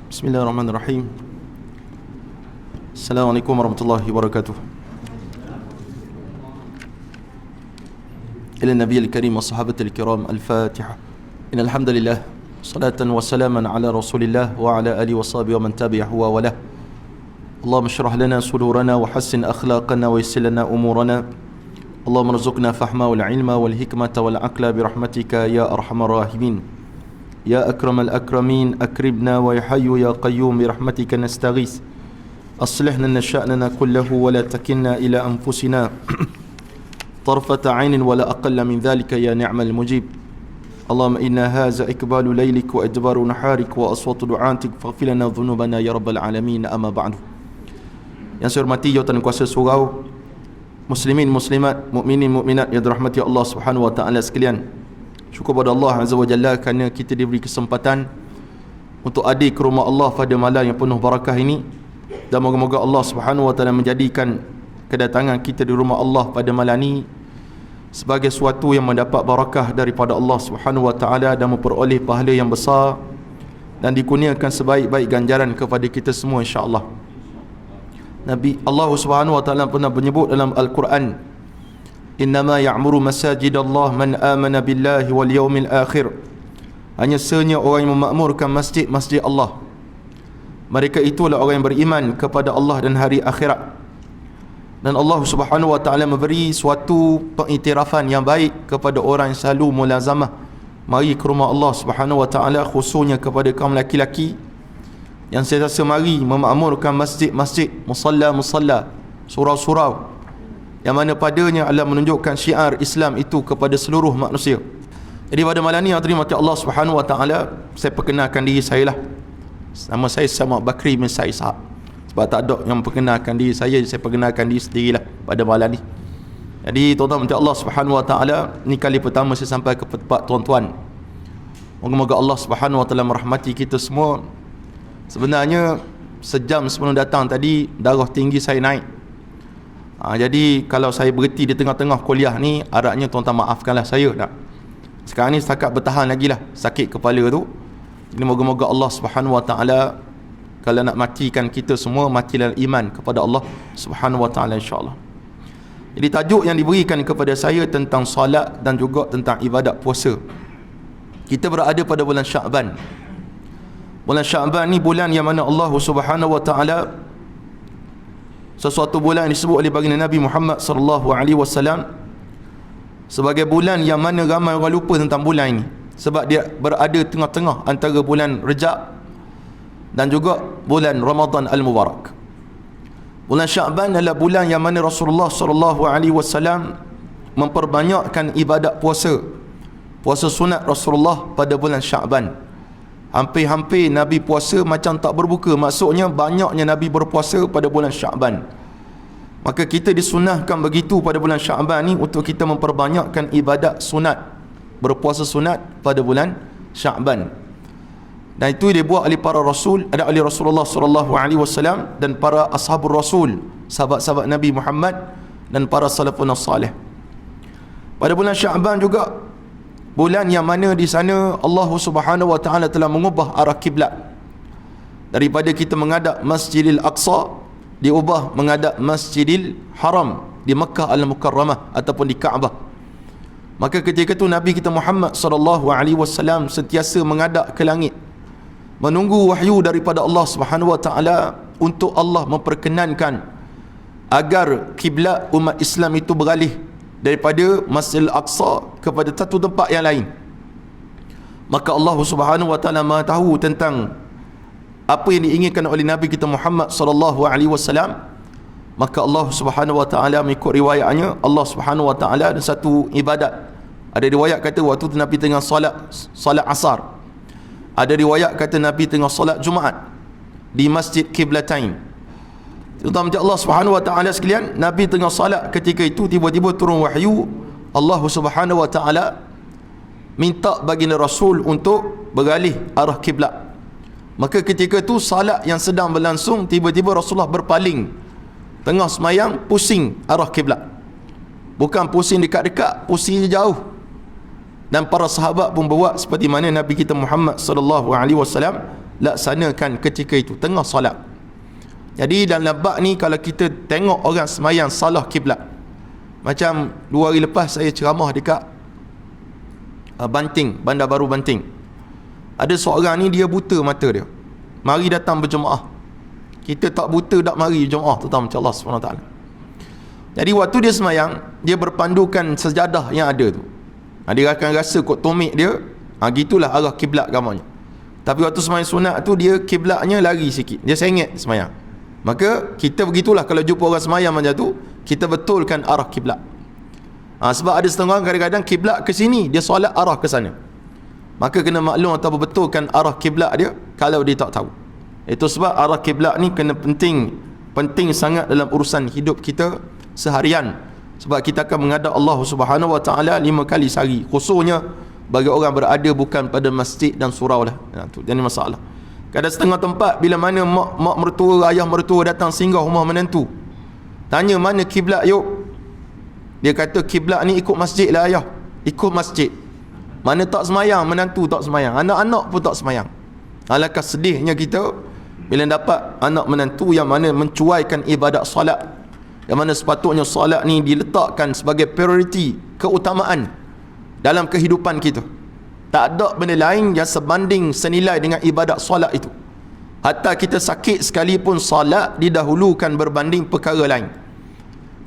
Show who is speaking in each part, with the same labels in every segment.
Speaker 1: Bismillahirrahmanirrahim. Assalamualaikum warahmatullahi wabarakatuh. Ila nabiyil karim wa sahabatil kiram, al-Fatiha. Innal hamdalillah, salatan wa salaman ala Rasulillah wa ala alihi wa sahbihi wa man tabi'ahu wa wala. Allahumma shrah lana sudurana wa hassin akhlaqana wa yassir lana umurana. Allahumma rzuqna fahma wal ilma wal hikmata wal aqla bi rahmatika ya arhamar rahimin. Ya akramal akramin, akribna wa ya hayyu ya qayyum bi rahmatika nastaghis. Aslih lana sha'nana kullahu wa la takilna ila anfusina tarfata 'ainin wa la aqalla min dhalika ya ni'mal mujib. Allahumma inna hadha ikbalu laylik wa idbaru naharik wa aswatu du'atik faghfir lana dhunubana ya rabbal alamin. Amma ba'du. Yang saya hormati jawatan kuasa surau, muslimin muslimat, mukminin mukminat yang dirahmati Allah Subhanahu wa taala sekalian. Syukur pada Allah Azza wa Jalla kerana kita diberi kesempatan untuk hadir ke rumah Allah pada malam yang penuh barakah ini, dan moga-moga Allah Subhanahu wa taala menjadikan kedatangan kita di rumah Allah pada malam ini sebagai suatu yang mendapat barakah daripada Allah Subhanahu wa taala dan memperoleh pahala yang besar dan dikurniakan sebaik-baik ganjaran kepada kita semua insya-Allah. Nabi Allah Subhanahu wa taala pernah menyebut dalam Al-Quran, innama ya'muru masajidallah man amana billahi wal yawmil akhir. Hanya senya orang yang memakmurkan masjid-masjid Allah, mereka itulah orang yang beriman kepada Allah dan hari akhirat. Dan Allah Subhanahu wa taala memberi suatu pengiktirafan yang baik kepada orang yang selalu mulazamah mari ke rumah Allah Subhanahu wa taala, khususnya kepada kaum laki-laki yang sentiasa mari memakmurkan masjid-masjid, musalla-musalla, surau-surau, yang mana padanya Allah menunjukkan syiar Islam itu kepada seluruh manusia. Jadi pada malam ni yang dirahmati Allah Subhanahu wa taala, saya perkenalkan diri saya lah. Nama saya Sama Bakri bin Said Sahab. Sebab tak ada yang perkenalkan diri saya perkenalkan diri sendirilah pada malam ni. Jadi tuan-tuan minta Allah Subhanahu wa taala, ni kali pertama saya sampai ke tempat tuan-tuan. Moga-moga Allah Subhanahu wa taala merahmati kita semua. Sebenarnya sejam sebelum datang tadi darah tinggi saya naik. Jadi kalau saya berhenti di tengah-tengah kuliah ni, harapnya tuan-tuan maafkanlah saya tak. Sekarang ni setakat bertahan lagi lah sakit kepala tu. Jadi moga-moga Allah Subhanahu wa taala kalau nak matikan kita semua, matilah iman kepada Allah Subhanahu wa taala insya-Allah. Jadi tajuk yang diberikan kepada saya tentang solat dan juga tentang ibadat puasa. Kita berada pada bulan Sya'ban. Bulan Sya'ban ni bulan yang mana Allah Subhanahu wa taala, sesuatu bulan yang disebut oleh baginda Nabi Muhammad sallallahu alaihi wasallam sebagai bulan yang mana ramai orang lupa tentang bulan ini, sebab dia berada tengah-tengah antara bulan Rejab dan juga bulan Ramadan al-Mubarak. Bulan Sya'ban adalah bulan yang mana Rasulullah sallallahu alaihi wasallam memperbanyakkan ibadat puasa sunat Rasulullah pada bulan Sya'ban. Hampir-hampir Nabi puasa macam tak berbuka. Maksudnya banyaknya Nabi berpuasa pada bulan Sya'ban. Maka kita disunahkan begitu pada bulan Sya'ban ni untuk kita memperbanyakkan ibadat sunat, berpuasa sunat pada bulan Sya'ban. Dan itu dibuat oleh para rasul, ada oleh Rasulullah sallallahu alaihi wasallam dan para ashabul rasul, sahabat-sahabat Nabi Muhammad dan para salafun salih. Pada bulan Sya'ban juga bulan yang mana di sana Allah Subhanahu wa taala telah mengubah arah kiblat. Daripada kita menghadap Masjidil Aqsa, diubah menghadap Masjidil Haram di Makkah Al-Mukarramah ataupun di Kaabah. Maka ketika itu Nabi kita Muhammad sallallahu alaihi wasallam sentiasa menghadap ke langit, menunggu wahyu daripada Allah Subhanahu wa taala untuk Allah memperkenankan agar kiblat umat Islam itu beralih daripada Masjidil Aqsa kepada satu tempat yang lain. Maka Allah Subhanahu wa taala Maha tahu tentang apa yang diinginkan oleh Nabi kita Muhammad sallallahu alaihi wasallam. Maka Allah Subhanahu wa taala mengikut riwayatnya, Allah Subhanahu wa taala ada satu ibadat. Ada riwayat kata waktu tu Nabi tengah solat asar. Ada riwayat kata Nabi tengah solat Jumaat di Masjid Qiblatain. Tuan-tuan Allah Subhanahu wa taala sekalian, Nabi tengah salat ketika itu tiba-tiba turun wahyu. Allah Subhanahu wa taala minta baginda Rasul untuk beralih arah kiblat. Maka ketika itu salat yang sedang berlangsung, tiba-tiba Rasulullah berpaling tengah semayang, pusing arah kiblat. Bukan pusing dekat-dekat, pusing jauh. Dan para sahabat pun buat seperti mana Nabi kita Muhammad sallallahu alaihi wasallam laksanakan ketika itu tengah solat. Jadi dalam bab ni kalau kita tengok orang semayang salah kiblat, macam 2 hari lepas saya ceramah dekat Banting, Bandar Baru Banting. Ada seorang ni dia buta mata dia, mari datang berjemaah. Kita tak buta tak mari berjemaah, tuan-tuan macam Allah SWT. Jadi waktu dia semayang, dia berpandukan sejadah yang ada tu. Dia akan rasa kot tumit dia, gitulah arah kiblat gamanya. Tapi waktu semayang sunat tu dia kiblatnya lari sikit, dia sengit semayang. Maka kita begitulah kalau jumpa orang semayang macam tu, kita betulkan arah kiblat. Sebab ada setengah orang kadang-kadang kiblat ke sini, dia solat arah ke sana. Maka kena maklum atau betulkan arah kiblat dia kalau dia tak tahu. Itu sebab arah kiblat ni kena penting sangat dalam urusan hidup kita seharian. Sebab kita akan menghadap Allah Subhanahu Wa Taala 5 kali sehari, khususnya bagi orang berada bukan pada masjid dan surau lah. Tu jadi masalah. Kadang setengah tempat bila mana mak mertua, ayah mertua datang singgah rumah menantu, tanya mana kiblat yuk, dia kata kiblat ni ikut masjid lah ayah, ikut masjid. Mana tak semayang, menantu tak semayang, anak-anak pun tak semayang. Alangkah sedihnya kita bila dapat anak menantu yang mana mencuaikan ibadat solat, yang mana sepatutnya solat ni diletakkan sebagai prioriti, keutamaan dalam kehidupan kita. Tak ada benda lain yang sebanding senilai dengan ibadat solat itu. Hatta kita sakit sekalipun solat didahulukan berbanding perkara lain.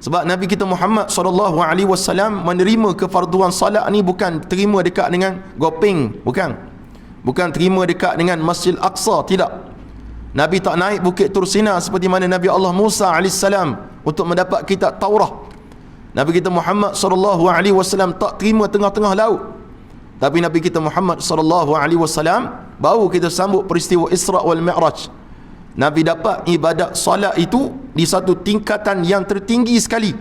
Speaker 1: Sebab Nabi kita Muhammad SAW menerima kefarduan solat ni bukan terima dekat dengan Gopeng, bukan terima dekat dengan Masjid Aqsa, tidak. Nabi tak naik Bukit Tursina seperti mana Nabi Allah Musa AS untuk mendapat kitab Taurah. Nabi kita Muhammad SAW tak terima tengah-tengah laut. Tapi Nabi kita Muhammad SAW baru kita sambut peristiwa Isra wal Mi'raj. Nabi dapat ibadat solat itu di satu tingkatan yang tertinggi sekali,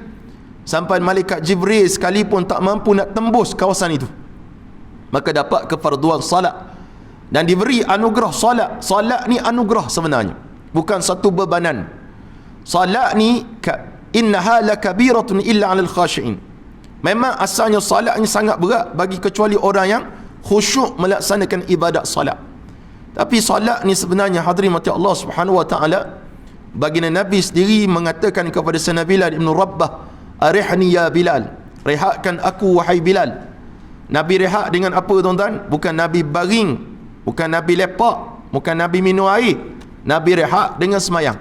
Speaker 1: sampai malaikat Jibril sekalipun tak mampu nak tembus kawasan itu. Maka dapat kefarduan solat dan diberi anugerah solat. Solat ni anugerah sebenarnya, bukan satu bebanan. Solat ni innaha lakabiratun illa 'alal khashi'in. Memang asalnya solat ni sangat berat bagi kecuali orang yang khusyuk melaksanakan ibadat solat. Tapi solat ni sebenarnya hadirin mati Allah Subhanahu Wa Taala, baginda Nabi sendiri mengatakan kepada Sayyidina Bilal ibn Rabbah, arihni ya Bilal, rehatkan aku wahai Bilal. Nabi rehat dengan apa tuan-tuan? Bukan Nabi baring, bukan Nabi lepak, bukan Nabi minum air. Nabi rehat dengan semayang.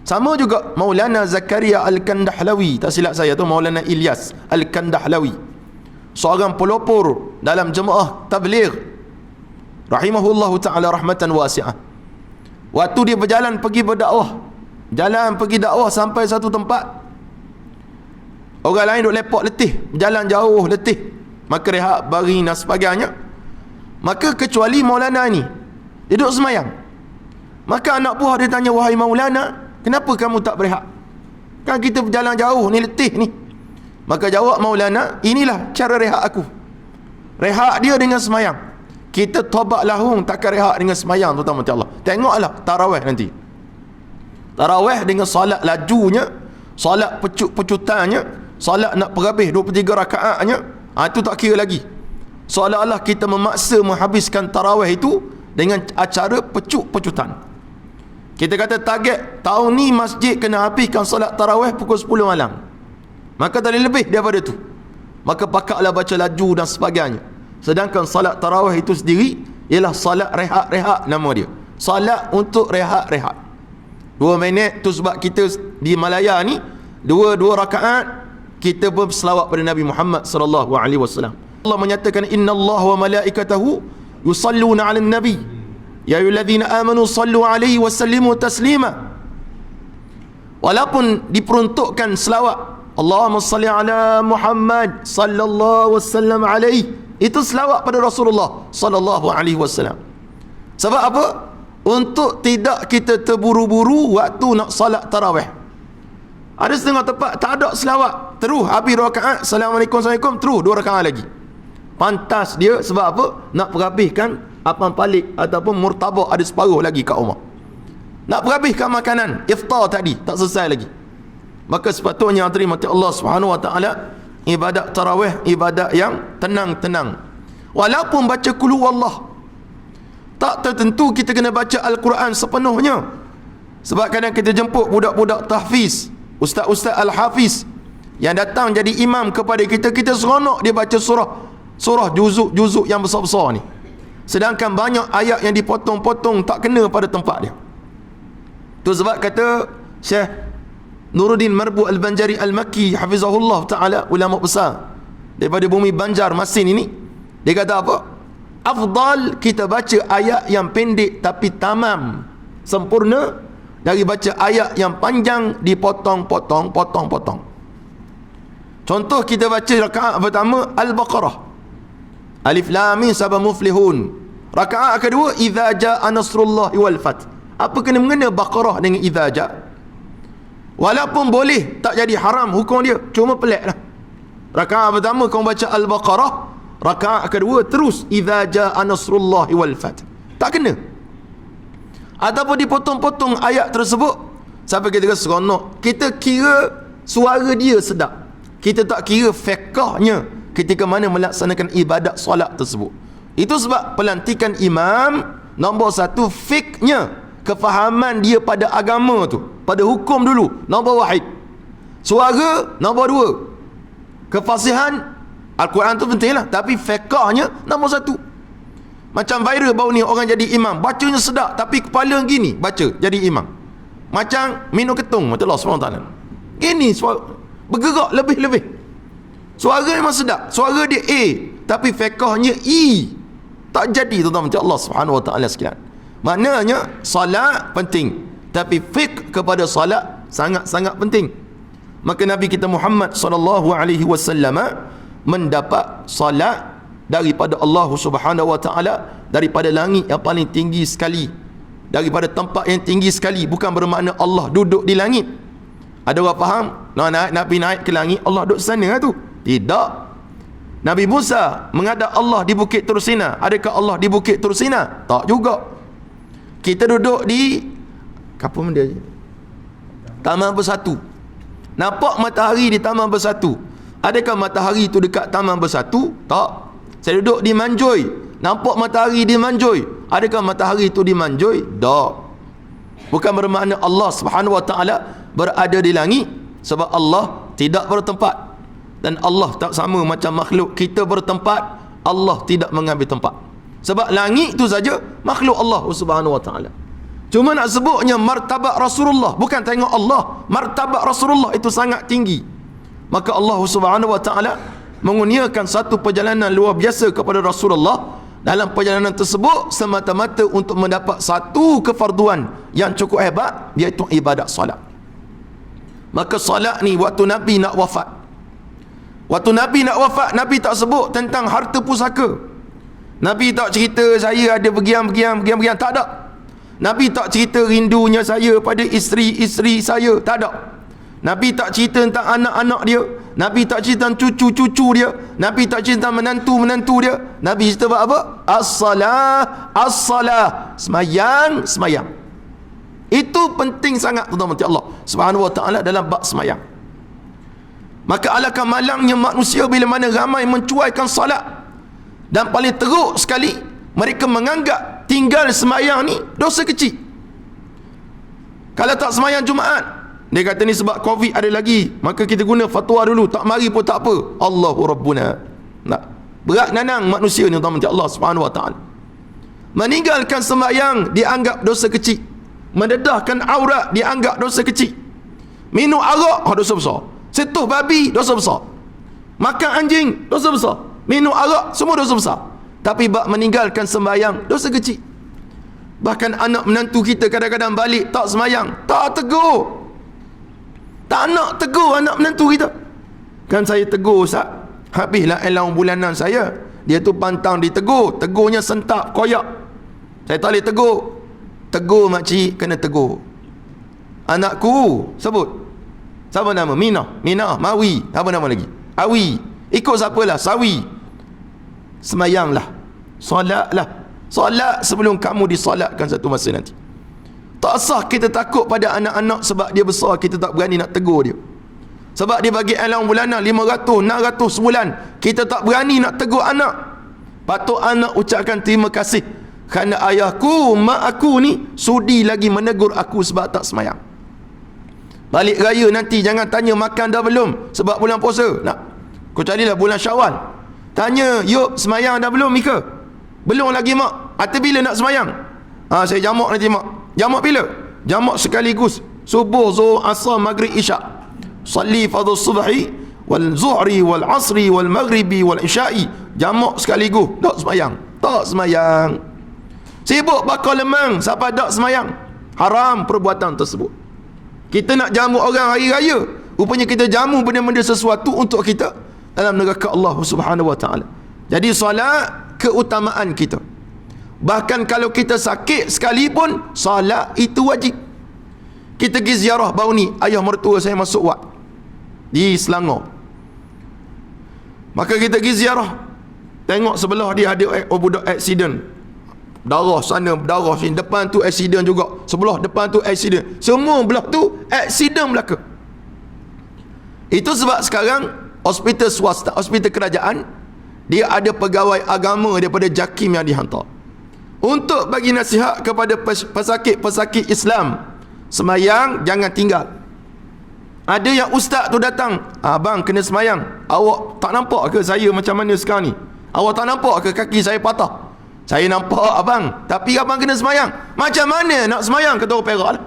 Speaker 1: Sama juga Maulana Zakaria Al-Kandahlawi, tak silap saya tu Maulana Ilyas Al-Kandahlawi, seorang pelopor dalam jemaah tabligh rahimahullahu ta'ala rahmatan wasi'ah. Waktu dia berjalan pergi berdakwah, jalan pergi dakwah sampai satu tempat, orang lain duk lepak letih, jalan jauh letih, maka rehat baring dan sebagainya. Maka kecuali Maulana ni, dia duduk semayang. Maka anak buah dia tanya, wahai Maulana, kenapa kamu tak berehat? Kan kita berjalan jauh ni, letih ni. Maka jawab Maulana, inilah cara rehat aku. Rehat dia dengan semayang. Kita tobat lahung takkan rehat dengan semayang, tuan-tuan Allah. Tengoklah tarawih nanti. Tarawih dengan solat lajunya, solat pecut-pecutannya, solat nak perhabis 23 rakaatnya, itu tak kira lagi. Seolah-olah kita memaksa menghabiskan tarawih itu dengan acara pecut-pecutan. Kita kata target tahun ni masjid kena habiskan solat tarawih pukul 10 malam. Maka tak boleh lebih daripada tu. Maka pakaklah baca laju dan sebagainya. Sedangkan salat tarawih itu sendiri ialah salat rehat-rehat nama dia. Salat untuk rehat-rehat. 2 minit tu sebab kita di Malaya ni 2 rakaat kita berselawat pada Nabi Muhammad sallallahu alaihi wasallam. Allah menyatakan innallaha wa malaikatahu yusalluna 'alan nabi ya ayyuhallazina amanu sallu alaihi wa sallimu taslima. Walaupun diperuntukkan selawat Allahumma salli ala Muhammad sallallahu wasallam alaihi, itu selawat pada Rasulullah sallallahu alaihi wasallam. Sebab apa? Untuk tidak kita terburu-buru waktu nak salat tarawih. Ada setengah tempat tak ada selawat, terus habis 2 rakaat, assalamualaikum terus 2 rakaat lagi. Pantas dia sebab apa? Nak perhabiskan apam palik ataupun murtabak ada separuh lagi kat rumah. Nak perhabiskan makanan iftar tadi tak selesai lagi. Maka sepatutnya terima Allah Subhanahu Wa Taala, ibadat tarawih ibadat yang tenang-tenang. Walaupun baca qul huwallah, Tak tertentu kita kena baca Al-Quran sepenuhnya. Sebab kadang kita jemput budak-budak tahfiz, ustaz-ustaz al-hafiz yang datang jadi imam kepada kita, kita seronok dia baca surah juzuk-juzuk yang besar-besar ni. Sedangkan banyak ayat yang dipotong-potong tak kena pada tempat dia. Tu sebab kata Syekh Nuruddin Marbu Al-Banjari Al-Makki hafizahullah ta'ala, ulama besar daripada bumi Banjar Masin ini, dia kata apa? Afdal kita baca ayat yang pendek tapi tamam, sempurna, dari baca ayat yang panjang dipotong-potong. Contoh kita baca rakaat pertama Al-Baqarah, Alif Lam Mim sabah muflihun. Rakaat kedua Idza jaa nasrullahi wal fath. Apa kena mengena Baqarah dengan Idza jaa? Walaupun boleh, tak jadi haram hukum dia, cuma pelik lah. Rakaat pertama kau baca Al-Baqarah, rakaat kedua terus Idza jaa nasrullahi wal fath. Tak kena. Ataupun dipotong-potong ayat tersebut sampai kita seronok, kita kira suara dia sedap, kita tak kira fiqahnya ketika mana melaksanakan ibadat solat tersebut. Itu sebab pelantikan imam, nombor satu fiqhnya, kefahaman dia pada agama tu, pada hukum dulu, nombor wahid. Suara nombor dua. Kefasihan Al-Quran tu penting lah, tapi fiqahnya nombor satu. Macam viral baru ni orang jadi imam, bacanya sedap tapi kepala gini baca jadi imam. Macam minum ketung macam Allah SWT. Gini suara bergerak lebih-lebih. Suara memang sedap, suara dia A tapi fiqahnya E. Tak jadi tuan-tuan macam Allah SWT sekalian. Maknanya salat penting, tapi fiqh kepada salat sangat-sangat penting. Maka Nabi kita Muhammad SAW mendapat salat daripada Allah Subhanahu Wa Taala, daripada langit yang paling tinggi sekali, daripada tempat yang tinggi sekali. Bukan bermakna Allah duduk di langit. Ada orang faham Nabi naik ke langit, Allah duduk sana tu. Tidak. Nabi Musa menghadap Allah di Bukit Tur Sina. Adakah Allah di Bukit Tur Sina? Tak juga. Kita duduk di apa dia? Taman Bersatu. Nampak matahari di Taman Bersatu. Adakah matahari itu dekat Taman Bersatu? Tak. Saya duduk di Manjoy, nampak matahari di Manjoy. Adakah matahari itu di Manjoy? Tak. Bukan bermakna Allah Subhanahu Wa Taala berada di langit, sebab Allah tidak bertempat. Dan Allah tak sama macam makhluk kita bertempat, Allah tidak mengambil tempat. Sebab langit itu saja makhluk Allah Subhanahu Wa Taala. Cuma nak sebutnya martabat Rasulullah, bukan tengok Allah. Martabat Rasulullah itu sangat tinggi. Maka Allah Subhanahu Wa Taala mengurniakan satu perjalanan luar biasa kepada Rasulullah. Dalam perjalanan tersebut semata-mata untuk mendapat satu kefarduan yang cukup hebat, iaitu ibadat solat. Maka solat ni waktu Nabi nak wafat, Nabi tak sebut tentang harta pusaka. Nabi tak cerita saya ada begian, tak ada. Nabi tak cerita rindunya saya pada isteri-isteri saya, tak ada. Nabi tak cerita tentang anak-anak dia, Nabi tak cerita tentang cucu-cucu dia, Nabi tak cerita tentang menantu-menantu dia. Nabi cerita apa? As-salah, semayang. Itu penting sangat tuan-tuan Allah Subhanahu Wa Taala dalam bab semayang. Maka alangkah malangnya manusia bila mana ramai mencuaikan salat, dan paling teruk sekali mereka menganggap tinggal semayang ni dosa kecil. Kalau tak semayang Jumaat, dia kata ni sebab Covid ada lagi, maka kita guna fatwa dulu, tak mari pun tak apa. Allahu Rabbuna. Nah, berat nanang manusia ni tuan-tuan Allah Subhanahu Wa Taala. Meninggalkan sembahyang dianggap dosa kecil. Mendedahkan aurat dianggap dosa kecil. Minum arak dosa besar. Sentuh babi dosa besar. Makan anjing dosa besar. Minum arak semua dosa besar. Tapi bab meninggalkan sembahyang dosa kecil. Bahkan anak menantu kita kadang-kadang balik tak sembahyang, tak tegur. Tak nak tegur anak menantu kita. Kan saya tegur Ustaz, habislah allowance bulanan saya. Dia tu pantang ditegur, tegurnya sentap, koyak. Saya tak boleh tegur. Tegur makcik, kena tegur. Anakku, sebut. Siapa nama? Minah, Mawi. Apa nama lagi? Awi. Ikut siapalah? Sawi. Semayanglah. Solatlah. Solat sebelum kamu disolatkan satu masa nanti. Tak sah kita takut pada anak-anak sebab dia besar kita tak berani nak tegur dia. Sebab dia bagi allowance bulanan 500, 600 sebulan, kita tak berani nak tegur anak. Patut anak ucapkan terima kasih kerana ayahku, mak aku ni sudi lagi menegur aku sebab tak semayang. Balik raya nanti jangan tanya makan dah belum, sebab bulan puasa. Nak kecuali lah bulan Syawal. Tanya, yuk semayang dah belum Mika? Belum lagi mak. Atau bila nak semayang? Saya jamak nanti mak. Jamak bila? Jamak sekaligus. Subuh, zuhur, asar, maghrib, isyak. Salli fardhu subhi wal zuhri wal asri wal maghribi wal isya'i. Jamak sekaligus. Tak semayang. Tak semayang. Sibuk bakar lemang sampai tak semayang. Haram perbuatan tersebut. Kita nak jamu orang hari raya, rupanya kita jamu benda-benda sesuatu untuk kita dalam neraka Allah Subhanahu wa taala. Jadi solat keutamaan kita. Bahkan kalau kita sakit sekalipun, solat itu wajib. Kita pergi ziarah baru ni, ayah mertua saya masuk wad di Selangor. Maka kita pergi ziarah, tengok sebelah dia ada budak accident. Darah sana, darah sini, depan tu accident juga, sebelah depan tu accident, semua belah tu accident belaka. Itu sebab sekarang hospital swasta, hospital kerajaan, dia ada pegawai agama daripada JAKIM yang dihantar untuk bagi nasihat kepada pesakit-pesakit Islam. Semayang jangan tinggal. Ada yang ustaz tu datang, abang kena semayang, awak tak nampak ke saya macam mana sekarang ni? Awak tak nampak ke kaki saya patah? Saya nampak abang, tapi abang kena semayang. Macam mana nak semayang? Kata orang Perak lah.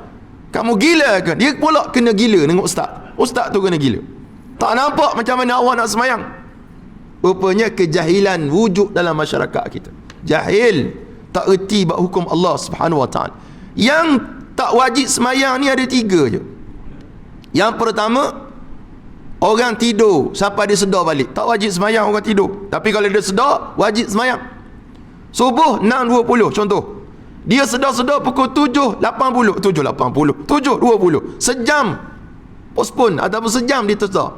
Speaker 1: Kamu gila ke? Dia pula kena gila dengan ustaz. Ustaz tu kena gila. Tak nampak macam mana awak nak semayang. Rupanya kejahilan wujud dalam masyarakat kita. Jahil, tak erti bab hukum Allah Subhanahu wa taala. Yang tak wajib semayang ni ada 3 je. Yang pertama, orang tidur sampai dia sedar balik. Tak wajib semayang orang tidur. Tapi kalau dia sedar, wajib semayang. Subuh 6.20 contoh. Dia sedar-sedar pukul 7.20. Sejam postpone ataupun sejam dia tersedar.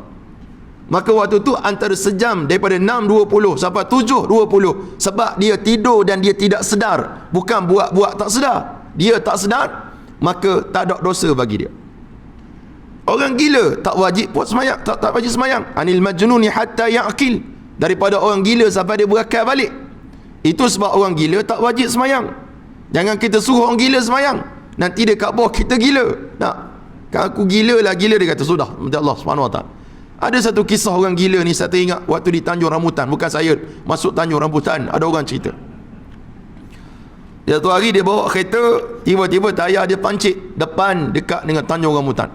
Speaker 1: Maka waktu tu antara sejam daripada 6.20 sampai 7.20. Sebab dia tidur dan dia tidak sedar. Bukan buat-buat tak sedar. Dia tak sedar, maka tak ada dosa bagi dia. Orang gila tak wajib buat semayang, tak wajib semayang. Anil majnuni hatta ya'qil. Daripada orang gila sampai dia berakal balik. Itu sebab orang gila tak wajib semayang. Jangan kita suruh orang gila semayang, nanti dia kat bawah kita gila. Nak, kalau aku gila lah, gila dia kata sudah, minta Allah Subhanahu wa taala. Ada satu kisah orang gila ni, saya teringat waktu di Tanjung Rambutan. Bukan saya masuk Tanjung Rambutan, ada orang cerita. Dia satu hari dia bawa kereta, tiba-tiba tayar dia pancit depan dekat dengan Tanjung Rambutan.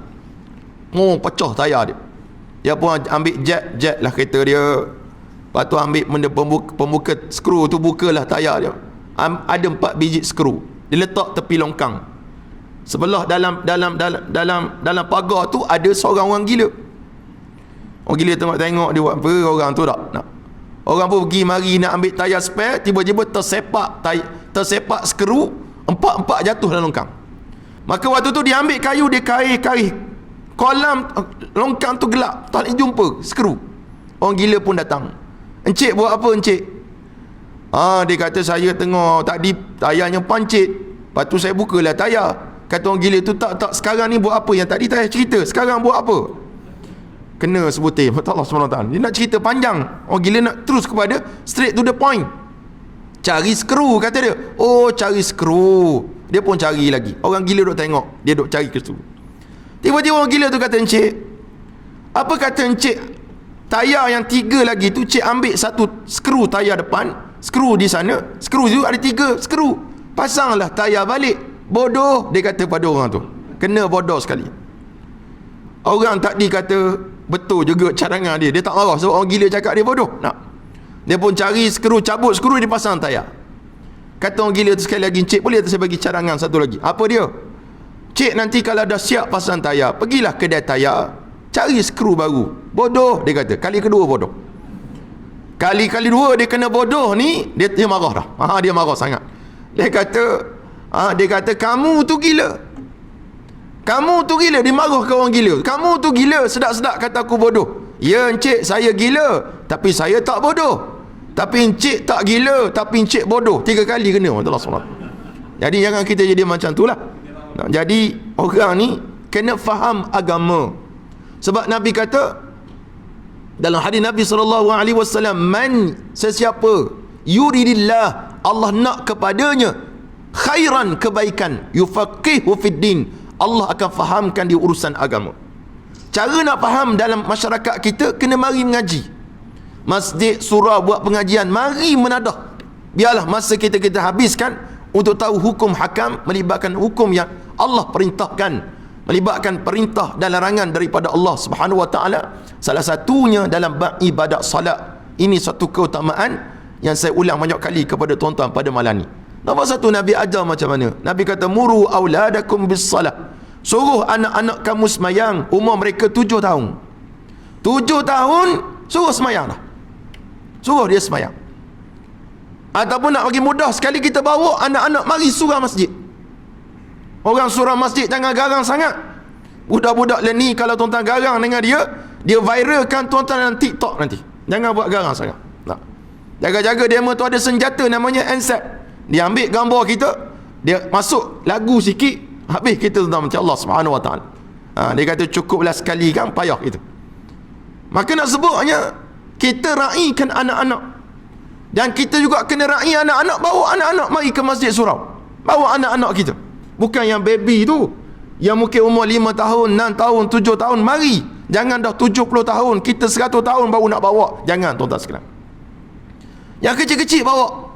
Speaker 1: Pecah tayar dia. Dia pun ambil jet lah kereta dia. Lepas tu ambil benda pembuka skru tu, bukalah tayar dia. Ada 4 biji skru. Dia letak tepi longkang. Sebelah dalam pagar tu ada seorang orang gila. Orang gila tengok dia buat apa orang tu tak. Nak. Orang pun pergi mari nak ambil tayar spare, tiba-tiba tersepak skru, 4 jatuh dalam longkang. Maka waktu tu dia ambil kayu, dia kaih. Kolam longkang tu gelap, tak boleh jumpa skru. Orang gila pun datang. Encik buat apa encik? Dia kata saya tengok tadi tayarnya pancit. Lepas tu saya bukalah tayar. Kata orang gila tu, tak sekarang ni buat apa? Yang tadi tayar cerita, sekarang buat apa? Kena sebutir. Allah SWT. Dia nak cerita panjang. Orang gila nak terus kepada straight to the point. Cari skru kata dia. Oh cari skru. Dia pun cari lagi. Orang gila duk tengok, dia duk cari skru. Tiba-tiba orang gila tu kata, encik, apa kata encik, tayar yang 3 lagi tu cik ambil satu skru tayar depan, skru di sana, skru tu ada 3 skru, pasanglah tayar balik. Bodoh, dia kata pada orang tu. Kena bodoh sekali. Orang tadi kata betul juga cadangan dia. Dia tak marah sebab orang gila cakap dia bodoh. Nak. Dia pun cari skru, cabut skru, dia pasang tayar. Kata orang gila tu sekali lagi, encik boleh saya bagi cadangan satu lagi. Apa dia? Cik nanti kalau dah siap pasang tayar, pergilah kedai tayar, cari skru baru. Bodoh, dia kata. Kali kedua bodoh. Kali dua dia kena bodoh ni, dia marah dah. Dia marah sangat. Dia kata kamu tu gila. Kamu tu gila. Dia marah ke orang gila. Kamu tu gila, sedap-sedap kata aku bodoh. Ya encik, saya gila, tapi saya tak bodoh. Tapi encik tak gila, tapi encik bodoh. 3 kali kena Allah SWT. Jadi jangan kita jadi macam tu lah. Jadi orang ni kena faham agama. Sebab Nabi kata dalam hadis Nabi SAW, man, sesiapa yuridillah, Allah nak kepadanya khairan, kebaikan, yufaqihu fid din, Allah akan fahamkan dia urusan agama. Cara nak faham dalam masyarakat kita, kena mari mengaji. Masjid, surau buat pengajian, mari menadah. Biarlah masa kita habiskan untuk tahu hukum hakam, melibatkan hukum yang Allah perintahkan, melibatkan perintah dan larangan daripada Allah Subhanahu wa taala. Salah satunya dalam ibadat salat. Ini satu keutamaan yang saya ulang banyak kali kepada tuan-tuan pada malam ni. Nombor satu, Nabi ajar macam mana? Nabi kata, muru auladakum bis salat. Suruh anak-anak kamu semayang, umur mereka 7 tahun. 7 tahun suruh semayang dah. Suruh dia semayang. Ataupun nak bagi mudah sekali, kita bawa anak-anak mari surau masjid. Orang surau masjid jangan garang sangat. Budak-budak ni kalau tuan-tuan garang dengan dia viralkan tuan-tuan dalam TikTok nanti. Jangan buat garang sangat. Nah. Jaga-jaga demo tu ada senjata namanya handset. Dia ambil gambar kita, dia masuk lagu sikit, habis kita tentang macam Allah Subhanahu wa taala. Dia kata cukuplah sekali kan, payah itu. Maka nak sebutnya kita raikan anak-anak. Dan kita juga kena rai anak-anak, bawa anak-anak mari ke masjid surau. Bawa anak-anak kita. Bukan yang baby tu, yang mungkin umur 5 tahun, 6 tahun, 7 tahun, mari. Jangan dah 70 tahun, kita 100 tahun baru nak bawa. Jangan tuan-tuan sekalian. Yang kecil-kecil bawa.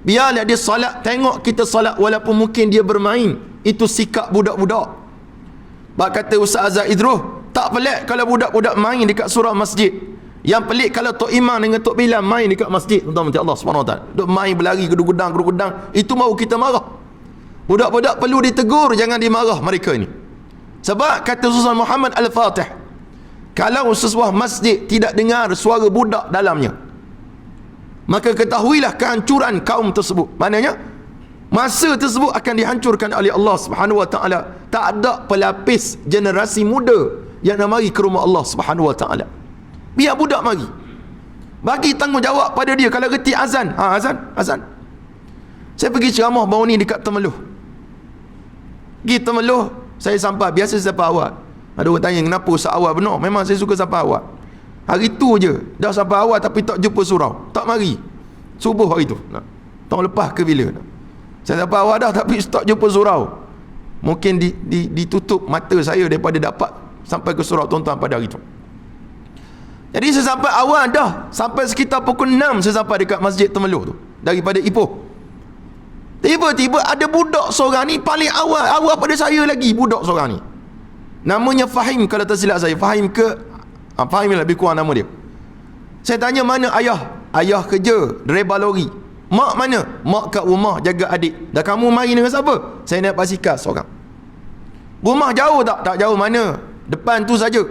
Speaker 1: Biarlah dia salat, tengok kita salat walaupun mungkin dia bermain. Itu sikap budak-budak. Bak kata Ustaz Azhar Idrus, tak pelik kalau budak-budak main dekat surau masjid. Yang pelik kalau Tok Imam dengan Tok Bilal main dekat masjid. Tuan-tuan Allah Subhanahu wa taala. Duk main berlari gedung-gedang, itu mau kita marah. Budak-budak perlu ditegur, jangan dimarah mereka ini. Sebab kata Rasulullah Muhammad Al-Fatih, kalau sebuah masjid tidak dengar suara budak dalamnya, maka ketahuilah kehancuran kaum tersebut. Maknanya masa tersebut akan dihancurkan oleh Allah Subhanahu wa taala. Tak ada pelapis generasi muda yang nak mari ke rumah Allah Subhanahu wa taala. Biar budak mari. Bagi tanggungjawab pada dia. Kalau reti azan, azan. Saya pergi ceramah baru ni dekat Temeloh. Pergi Temeloh, saya sampai, biasa saya sampai awal. Ada orang tanya kenapa Ustaz awal, benar. Memang saya suka sampai awal. Hari tu je dah sampai awal tapi tak jumpa surau, tak mari subuh hari tu. Tahun lepas ke bila saya sampai awal dah tapi tak jumpa surau. Mungkin ditutup mata saya daripada dapat sampai ke surau tuan-tuan pada hari tu. Jadi saya sampai awal dah, sampai sekitar pukul 6 saya sampai dekat Masjid Temeloh tu daripada Ipoh. Tiba-tiba ada budak seorang ni paling awal pada saya lagi. Budak seorang ni namanya Fahim, kalau tak silap saya. Fahim lebih kurang nama dia. Saya tanya, mana ayah? Ayah kerja driver lori. Mak mana? Mak kat rumah jaga adik. Dah kamu mari dengan siapa? Saya naik basikal seorang. Rumah jauh tak? Tak jauh mana, depan tu saja.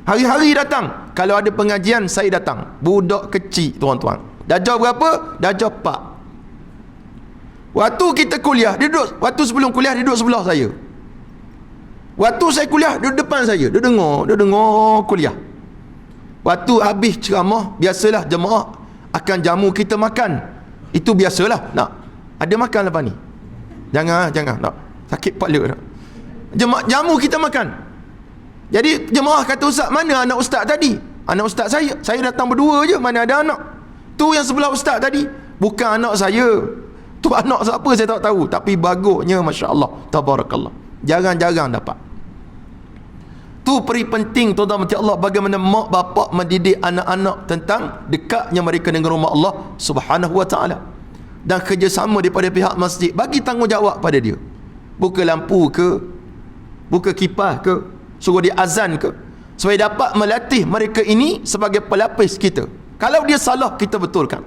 Speaker 1: Hari-hari datang. Kalau ada pengajian saya datang. Budak kecil tuan-tuan. Darjah berapa? Darjah 4. Waktu kita kuliah dia duduk, waktu sebelum kuliah dia duduk sebelah saya. Waktu saya kuliah dia depan saya. Dia dengar kuliah. Waktu habis ceramah, biasalah jemaah akan jamu kita makan. Itu biasalah. Nak ada makan lepas ni. Jangan nak sakit kepala nak. Jamu kita makan. Jadi jemaah kata, Ustaz, mana anak ustaz tadi? Anak ustaz saya datang berdua je, mana ada anak. Tu yang sebelah ustaz tadi bukan anak saya. Tu anak siapa saya tak tahu, tapi bagusnya masya-Allah, tabarakallah. Jarang-jarang dapat. Tu peri penting tuan-tuan mati Allah, bagaimana mak bapak mendidik anak-anak tentang dekatnya mereka dengan rumah Allah Subhanahu wa taala. Dan kerjasama daripada pihak masjid, bagi tanggungjawab pada dia. Buka lampu ke, buka kipas ke, suruh dia azan ke, supaya dapat melatih mereka ini sebagai pelapis kita. Kalau dia salah, kita betulkan.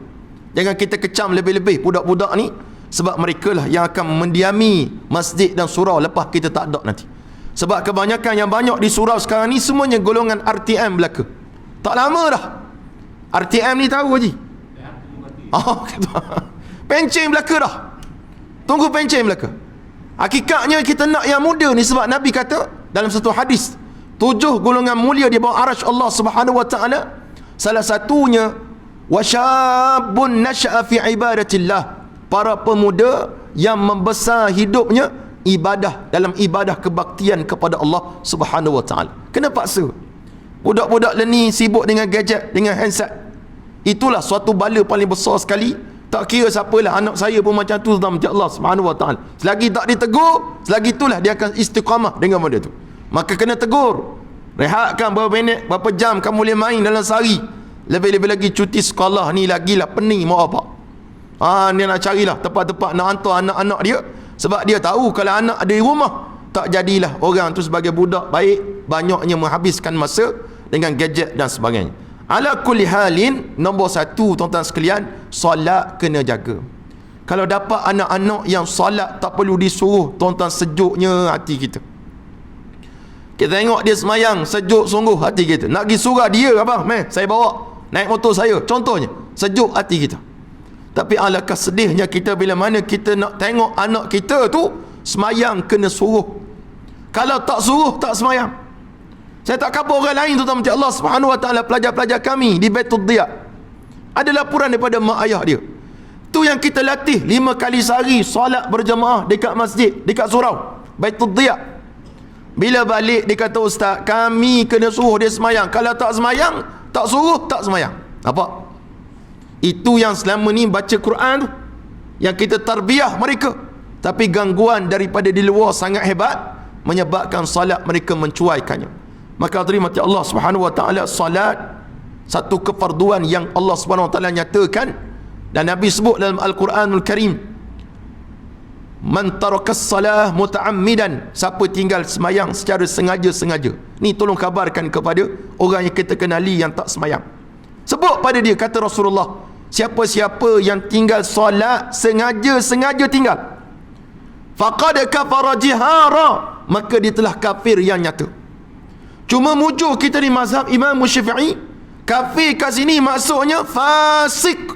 Speaker 1: Jangan kita kecam lebih-lebih budak-budak ni, sebab mereka lah yang akan mendiami masjid dan surau lepas kita tak ada nanti. Sebab kebanyakan yang banyak di surau sekarang ni semuanya golongan RTM belaka. Tak lama dah RTM ni tahu Haji. Pencen belaka dah. Tunggu pencen belaka. Hakikatnya kita nak yang muda ni, sebab Nabi kata dalam satu hadis, 7 golongan mulia di bawah arasy Allah Subhanahu wa taala. Salah satunya wasyabun nasha'a fi ibadatillah, para pemuda yang membesar hidupnya ibadah, dalam ibadah kebaktian kepada Allah Subhanahu wa taala. Kena paksa. Budak-budak ni sibuk dengan gadget, dengan handset. Itulah suatu bala paling besar sekali. Tak kira siapalah, anak saya pun macam tu tuan-tuan Allah Subhanahu wa taala. Selagi tak ditegur, selagi itulah dia akan istiqamah dengan benda tu. Maka kena tegur. Rehatkan berapa minit, berapa jam kamu boleh main dalam sehari. Lebih-lebih lagi cuti sekolah ni lagilah pening mak bapak. Dia nak carilah tempat-tempat nak hantar anak-anak dia, sebab dia tahu kalau anak ada di rumah, tak jadilah orang tu sebagai budak baik, banyaknya menghabiskan masa dengan gadget dan sebagainya. Ala kulli halin, nombor satu tuan-tuan sekalian, solat kena jaga. Kalau dapat anak-anak yang solat tak perlu disuruh, tuan-tuan sejuknya hati kita. Kita tengok dia semayang, sejuk sungguh hati kita. Nak pergi surah dia, abang, saya bawa naik motor saya, contohnya, sejuk hati kita. Tapi alangkah sedihnya kita bila mana kita nak tengok anak kita tu semayang kena suruh. Kalau tak suruh, tak semayang. Saya tak khabar orang lain tu, tuan-tuan Allah Subhanahu wa taala, pelajar-pelajar kami di Baitul Diya, ada laporan daripada mak ayah dia. Tu yang kita latih 5 kali sehari solat berjemaah dekat masjid, dekat surau Baitul Diya. Bila balik dia kata, ustaz, kami kena suruh dia semayang. Kalau tak semayang, tak suruh, tak semayang. Apa? Itu yang selama ni baca Quran tu, yang kita tarbiyah mereka. Tapi gangguan daripada di luar sangat hebat, menyebabkan salat mereka mencuaikannya. Maka terima Allah Subhanahu wa taala, salat satu kefarduan yang Allah Subhanahu wa taala nyatakan, dan Nabi sebut dalam Al-Quranul Karim, man tarakas salah muta'ammidan, siapa tinggal semayang secara sengaja-sengaja. Ni tolong kabarkan kepada orang yang kita kenali yang tak semayang. Sebut pada dia, kata Rasulullah, siapa-siapa yang tinggal solat sengaja-sengaja tinggal, faqad kafara jihara, maka dia telah kafir yang nyata. Cuma mujuh kita di mazhab Imam Syafi'i, kafir kat sini maksudnya fasik.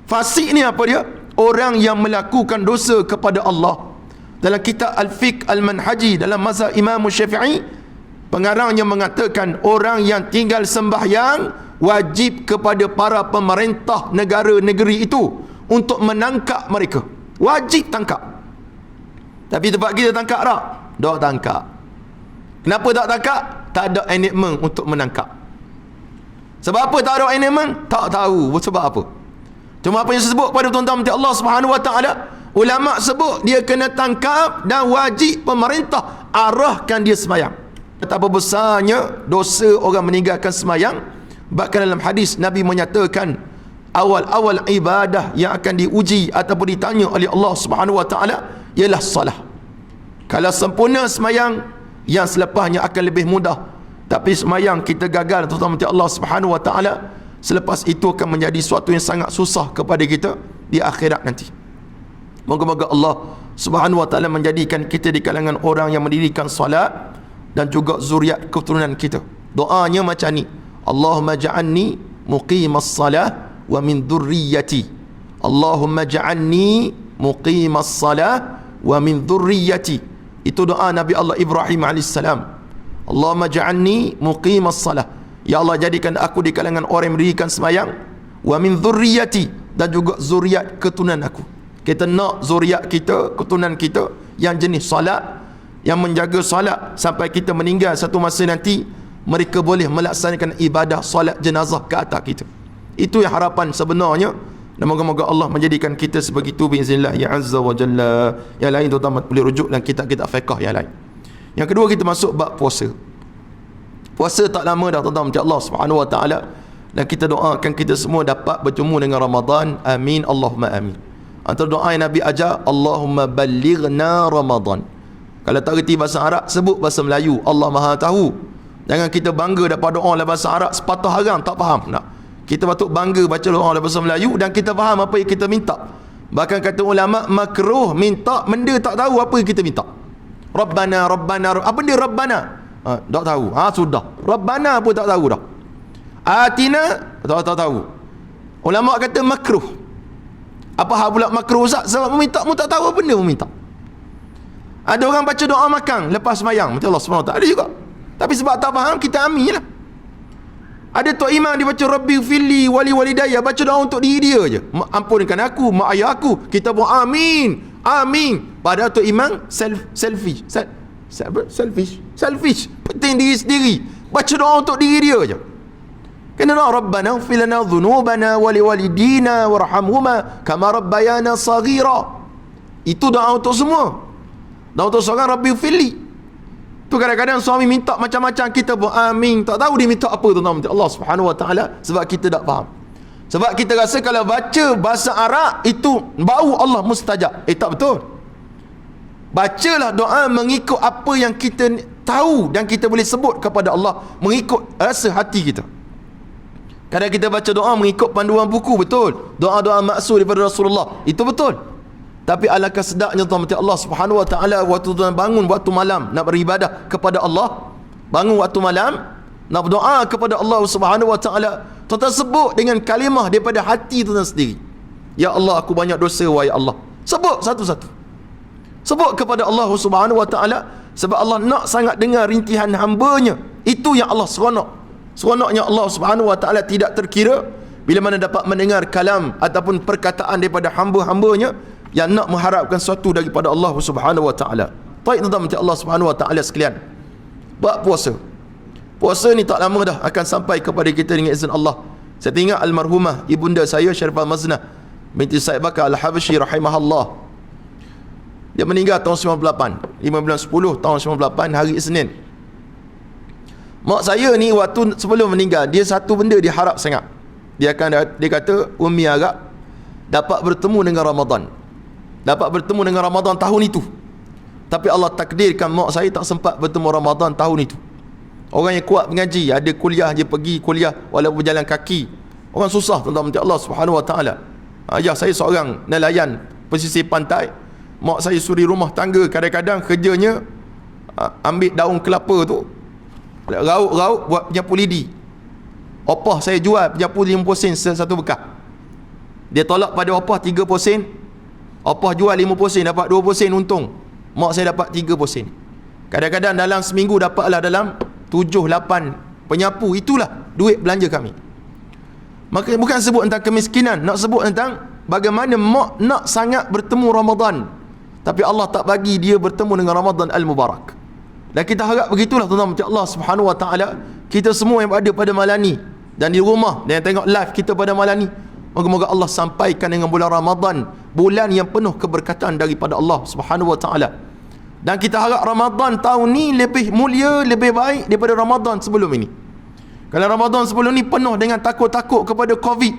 Speaker 1: Fasik ni apa dia? Orang yang melakukan dosa kepada Allah. Dalam kitab Al-Fiqh Al-Manhaji dalam mazhab Imam Syafi'i, pengarangnya mengatakan orang yang tinggal sembahyang wajib kepada para pemerintah negara-negeri itu untuk menangkap mereka. Wajib tangkap. Tapi tempat kita tangkap tak? Tak tangkap. Kenapa tak tangkap? Tak ada enactment untuk menangkap. Sebab apa tak ada enactment? Tak tahu sebab apa. Cuma apa yang saya sebut pada tuan-tuan Allah Subhanahu wa taala, ulama sebut dia kena tangkap dan wajib pemerintah arahkan dia semayang. Betapa besarnya dosa orang meninggalkan semayang. Bahkan dalam hadis Nabi menyatakan, awal-awal ibadah yang akan diuji ataupun ditanya oleh Allah Subhanahu wa taala ialah salah. Kalau sempurna semayang, yang selepasnya akan lebih mudah. Tapi semayang kita gagal, tuan-tuan Allah Subhanahu wa taala, selepas itu akan menjadi sesuatu yang sangat susah kepada kita di akhirat nanti. Moga-moga Allah Subhanahu wa taala menjadikan kita di kalangan orang yang mendirikan solat dan juga zuriat keturunan kita. Doanya macam ni, Allahumma ja'alni muqimas salah wa min dhurriyyati. Allahumma ja'alni muqimas salah wa min dhurriyyati. Itu doa Nabi Allah Ibrahim AS. Allahumma ja'alni muqimas salah, ya Allah jadikan aku di kalangan orang yang mendirikan semayang, wa min dhurriyyati, dan juga zuriat keturunan aku. Kita nak zuriat kita, keturunan kita yang jenis salat, yang menjaga salat sampai kita meninggal satu masa nanti, mereka boleh melaksanakan ibadah salat jenazah ke atas kita. Itu yang harapan sebenarnya, dan moga-moga Allah menjadikan kita sebegitu biiznillah ya azza wa jalla. Yang lain terutama boleh rujuk dalam kitab-kitab fiqh yang lain. Yang kedua, kita masuk bab puasa. Puasa tak lama dah tuan-tuan Allah Subhanahu wa taala, dan kita doakan kita semua dapat bertemu dengan Ramadan. Amin Allahumma amin. Antara doa yang Nabi ajar, Allahumma ballighna Ramadan. Kalau tak reti bahasa Arab, sebut bahasa Melayu, Allah Maha tahu. Jangan kita bangga dapat doa dalam bahasa Arab, sepatah haram tak faham. Nak kita patut bangga baca doa dalam bahasa Melayu dan kita faham apa yang kita minta. Bahkan kata ulama, makruh minta benda tak tahu apa yang kita minta. Rabbana Rabbana, apa dia Rabbana? Tak tahu. Sudah. Rabbana pun tak tahu dah. Atina tak tahu. Ulama kata makruh. Apa hal pula makruh Ustaz? Sebab meminta mu tak tahu apa benda mu minta. Ada orang baca doa makan lepas sembahyang, betul Allah SWT. Ada juga. Tapi sebab tak faham, kita amin lah. Ada tok imam dia baca Rabbi fili wali walidayya, baca doa untuk diri dia je. Ampunkan aku, mak ayah aku. Kita pun amin. Amin. Padahal tok imam selfish. Penting diri sendiri. Baca doa untuk diri dia je. Kena doa Rabbana ighfir lana dhunubana wa liwalidina warhamhuma kama rabbayana saghira. Itu doa untuk semua. Doa untuk seorang Rabbi ighfirli. Tu kadang-kadang suami minta macam-macam, kita pun amin, tak tahu dia minta apa, tuan-tuan Allah Subhanahu Wa Taala, sebab kita tak faham. Sebab kita rasa kalau baca bahasa Arab itu bau Allah mustajab. Tak betul. Bacalah doa mengikut apa yang kita tahu dan kita boleh sebut kepada Allah, mengikut rasa hati kita. Kadang kita baca doa mengikut panduan buku, betul. Doa-doa maksud daripada Rasulullah, itu betul. Tapi alangkah sedapnya tuan-tuan Allah Subhanahu Wa Taala waktu tuan bangun waktu malam nak beribadah kepada Allah, bangun waktu malam nak berdoa kepada Allah Subhanahu Wa Taala, tuan-tuan sebut dengan kalimah daripada hati tuan-tuan sendiri. Ya Allah, aku banyak dosa wahai Allah. Sebut satu-satu. Sebut kepada Allah Subhanahu Wa Taala, sebab Allah nak sangat dengar rintihan hamba-Nya. Itu yang Allah seronok. Seronoknya Allah Subhanahu Wa Taala tidak terkira bila mana dapat mendengar kalam ataupun perkataan daripada hamba-hamba-Nya yang nak mengharapkan sesuatu daripada Allah Subhanahu Wa Taala. Baik tuan-tuan Allah Subhanahu Wa Taala sekalian, buat puasa. Puasa ni tak lama dah akan sampai kepada kita dengan izin Allah. Saya teringat almarhumah ibunda saya Syarifah Maznah binti Said Bakar Al-Habashi rahimahullah. Dia meninggal tahun 98, 15/10 tahun 98 hari Isnin. Mak saya ni waktu sebelum meninggal, dia satu benda dia harap sangat. Dia kata Umi harap dapat bertemu dengan Ramadan. Dapat bertemu dengan Ramadan tahun itu. Tapi Allah takdirkan mak saya tak sempat bertemu Ramadan tahun itu. Orang yang kuat mengaji, ada kuliah je pergi kuliah walaupun jalan kaki. Orang susah tuan-tuan Allah Subhanahu Wa Taala. Ayah saya seorang nelayan pesisir pantai. Mak saya suri rumah tangga, kadang-kadang kerjanya ambil daun kelapa tu, rauk-rauk buat penyapu lidi. Opah saya jual penyapu 50 sen satu bekas. Dia tolak pada opah 30 sen. Opah jual 50 sen, dapat 20 sen untung. Mak saya dapat 30 sen. Kadang-kadang dalam seminggu dapatlah dalam 7-8 penyapu. Itulah duit belanja kami. Maka bukan sebut tentang kemiskinan, nak sebut tentang bagaimana mak nak sangat bertemu Ramadan, tapi Allah tak bagi dia bertemu dengan Ramadan Al-Mubarak. Dan kita harap begitulah tuan-tuan Allah Subhanahu Wa Taala. Kita semua yang berada pada malam ni dan di rumah dan yang tengok live kita pada malam ni, moga-moga Allah sampaikan dengan bulan Ramadan, bulan yang penuh keberkatan daripada Allah Subhanahu Wa Taala. Dan kita harap Ramadan tahun ni lebih mulia, lebih baik daripada Ramadan sebelum ini. Kalau Ramadan sebelum ni penuh dengan takut-takut kepada Covid,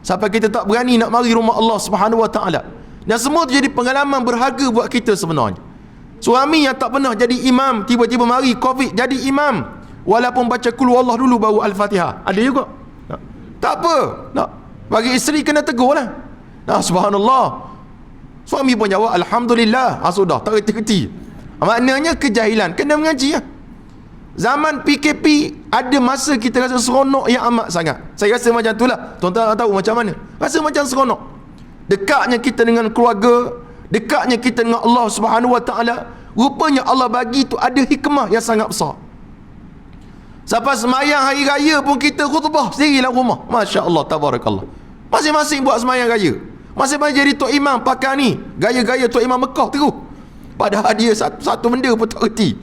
Speaker 1: sampai kita tak berani nak mari rumah Allah Subhanahu Wa Taala. Dan semua tu jadi pengalaman berharga buat kita sebenarnya. Suami yang tak pernah jadi imam, tiba-tiba mari Covid jadi imam, walaupun baca qul huwallahu dulu baru Al-Fatihah. Ada juga. Tak apa. Bagi isteri kena tegur lah. Subhanallah. Suami pun jawab alhamdulillah. Sudah, tak reti-reti. Maknanya kejahilan. Kena mengaji lah. Zaman PKP ada masa kita rasa seronok yang amat sangat. Saya rasa macam itulah. Tuan-tuan tahu macam mana? Rasa macam seronok. Dekatnya kita dengan keluarga, dekatnya kita dengan Allah Subhanahu Wa Taala. Rupanya Allah bagi tu ada hikmah yang sangat besar. Sampai semayang hari raya pun kita khutbah sendiri dalam rumah. Masya Allah, tabarakallah. Masing-masing buat semayang raya. Masing-masing jadi tok imam pakai ni. Gaya-gaya tok imam Mekah terus. Padahal dia satu benda pun tak reti.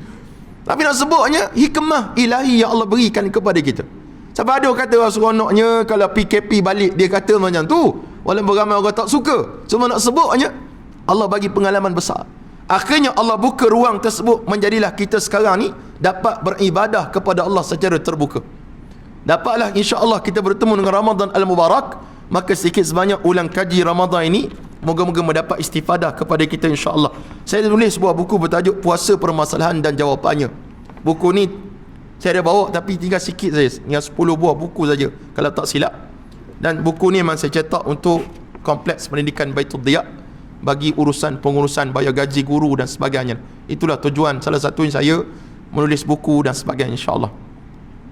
Speaker 1: Tapi nak sebutnya hikmah ilahi yang Allah berikan kepada kita. Sebab ada orang kata seronoknya kalau PKP balik, dia kata macam tu. Walaupun ramai orang tak suka. Cuma nak sebutnya Allah bagi pengalaman besar. Akhirnya Allah buka ruang tersebut, menjadilah kita sekarang ni dapat beribadah kepada Allah secara terbuka. Dapatlah insya-Allah kita bertemu dengan Ramadan Al-Mubarak. Maka sedikit sebanyak ulang kaji Ramadan ini, moga-moga mendapat istifadah kepada kita insya-Allah. Saya tulis sebuah buku bertajuk Puasa Permasalahan dan Jawapannya. Buku ni saya dah bawa tapi tinggal sikit saja, tinggal 10 buah buku saja kalau tak silap. Dan buku ni memang saya cetak untuk kompleks pendidikan Baitul Diya, bagi pengurusan bayar gaji guru dan sebagainya. Itulah tujuan salah satunya saya menulis buku dan sebagainya insya-Allah.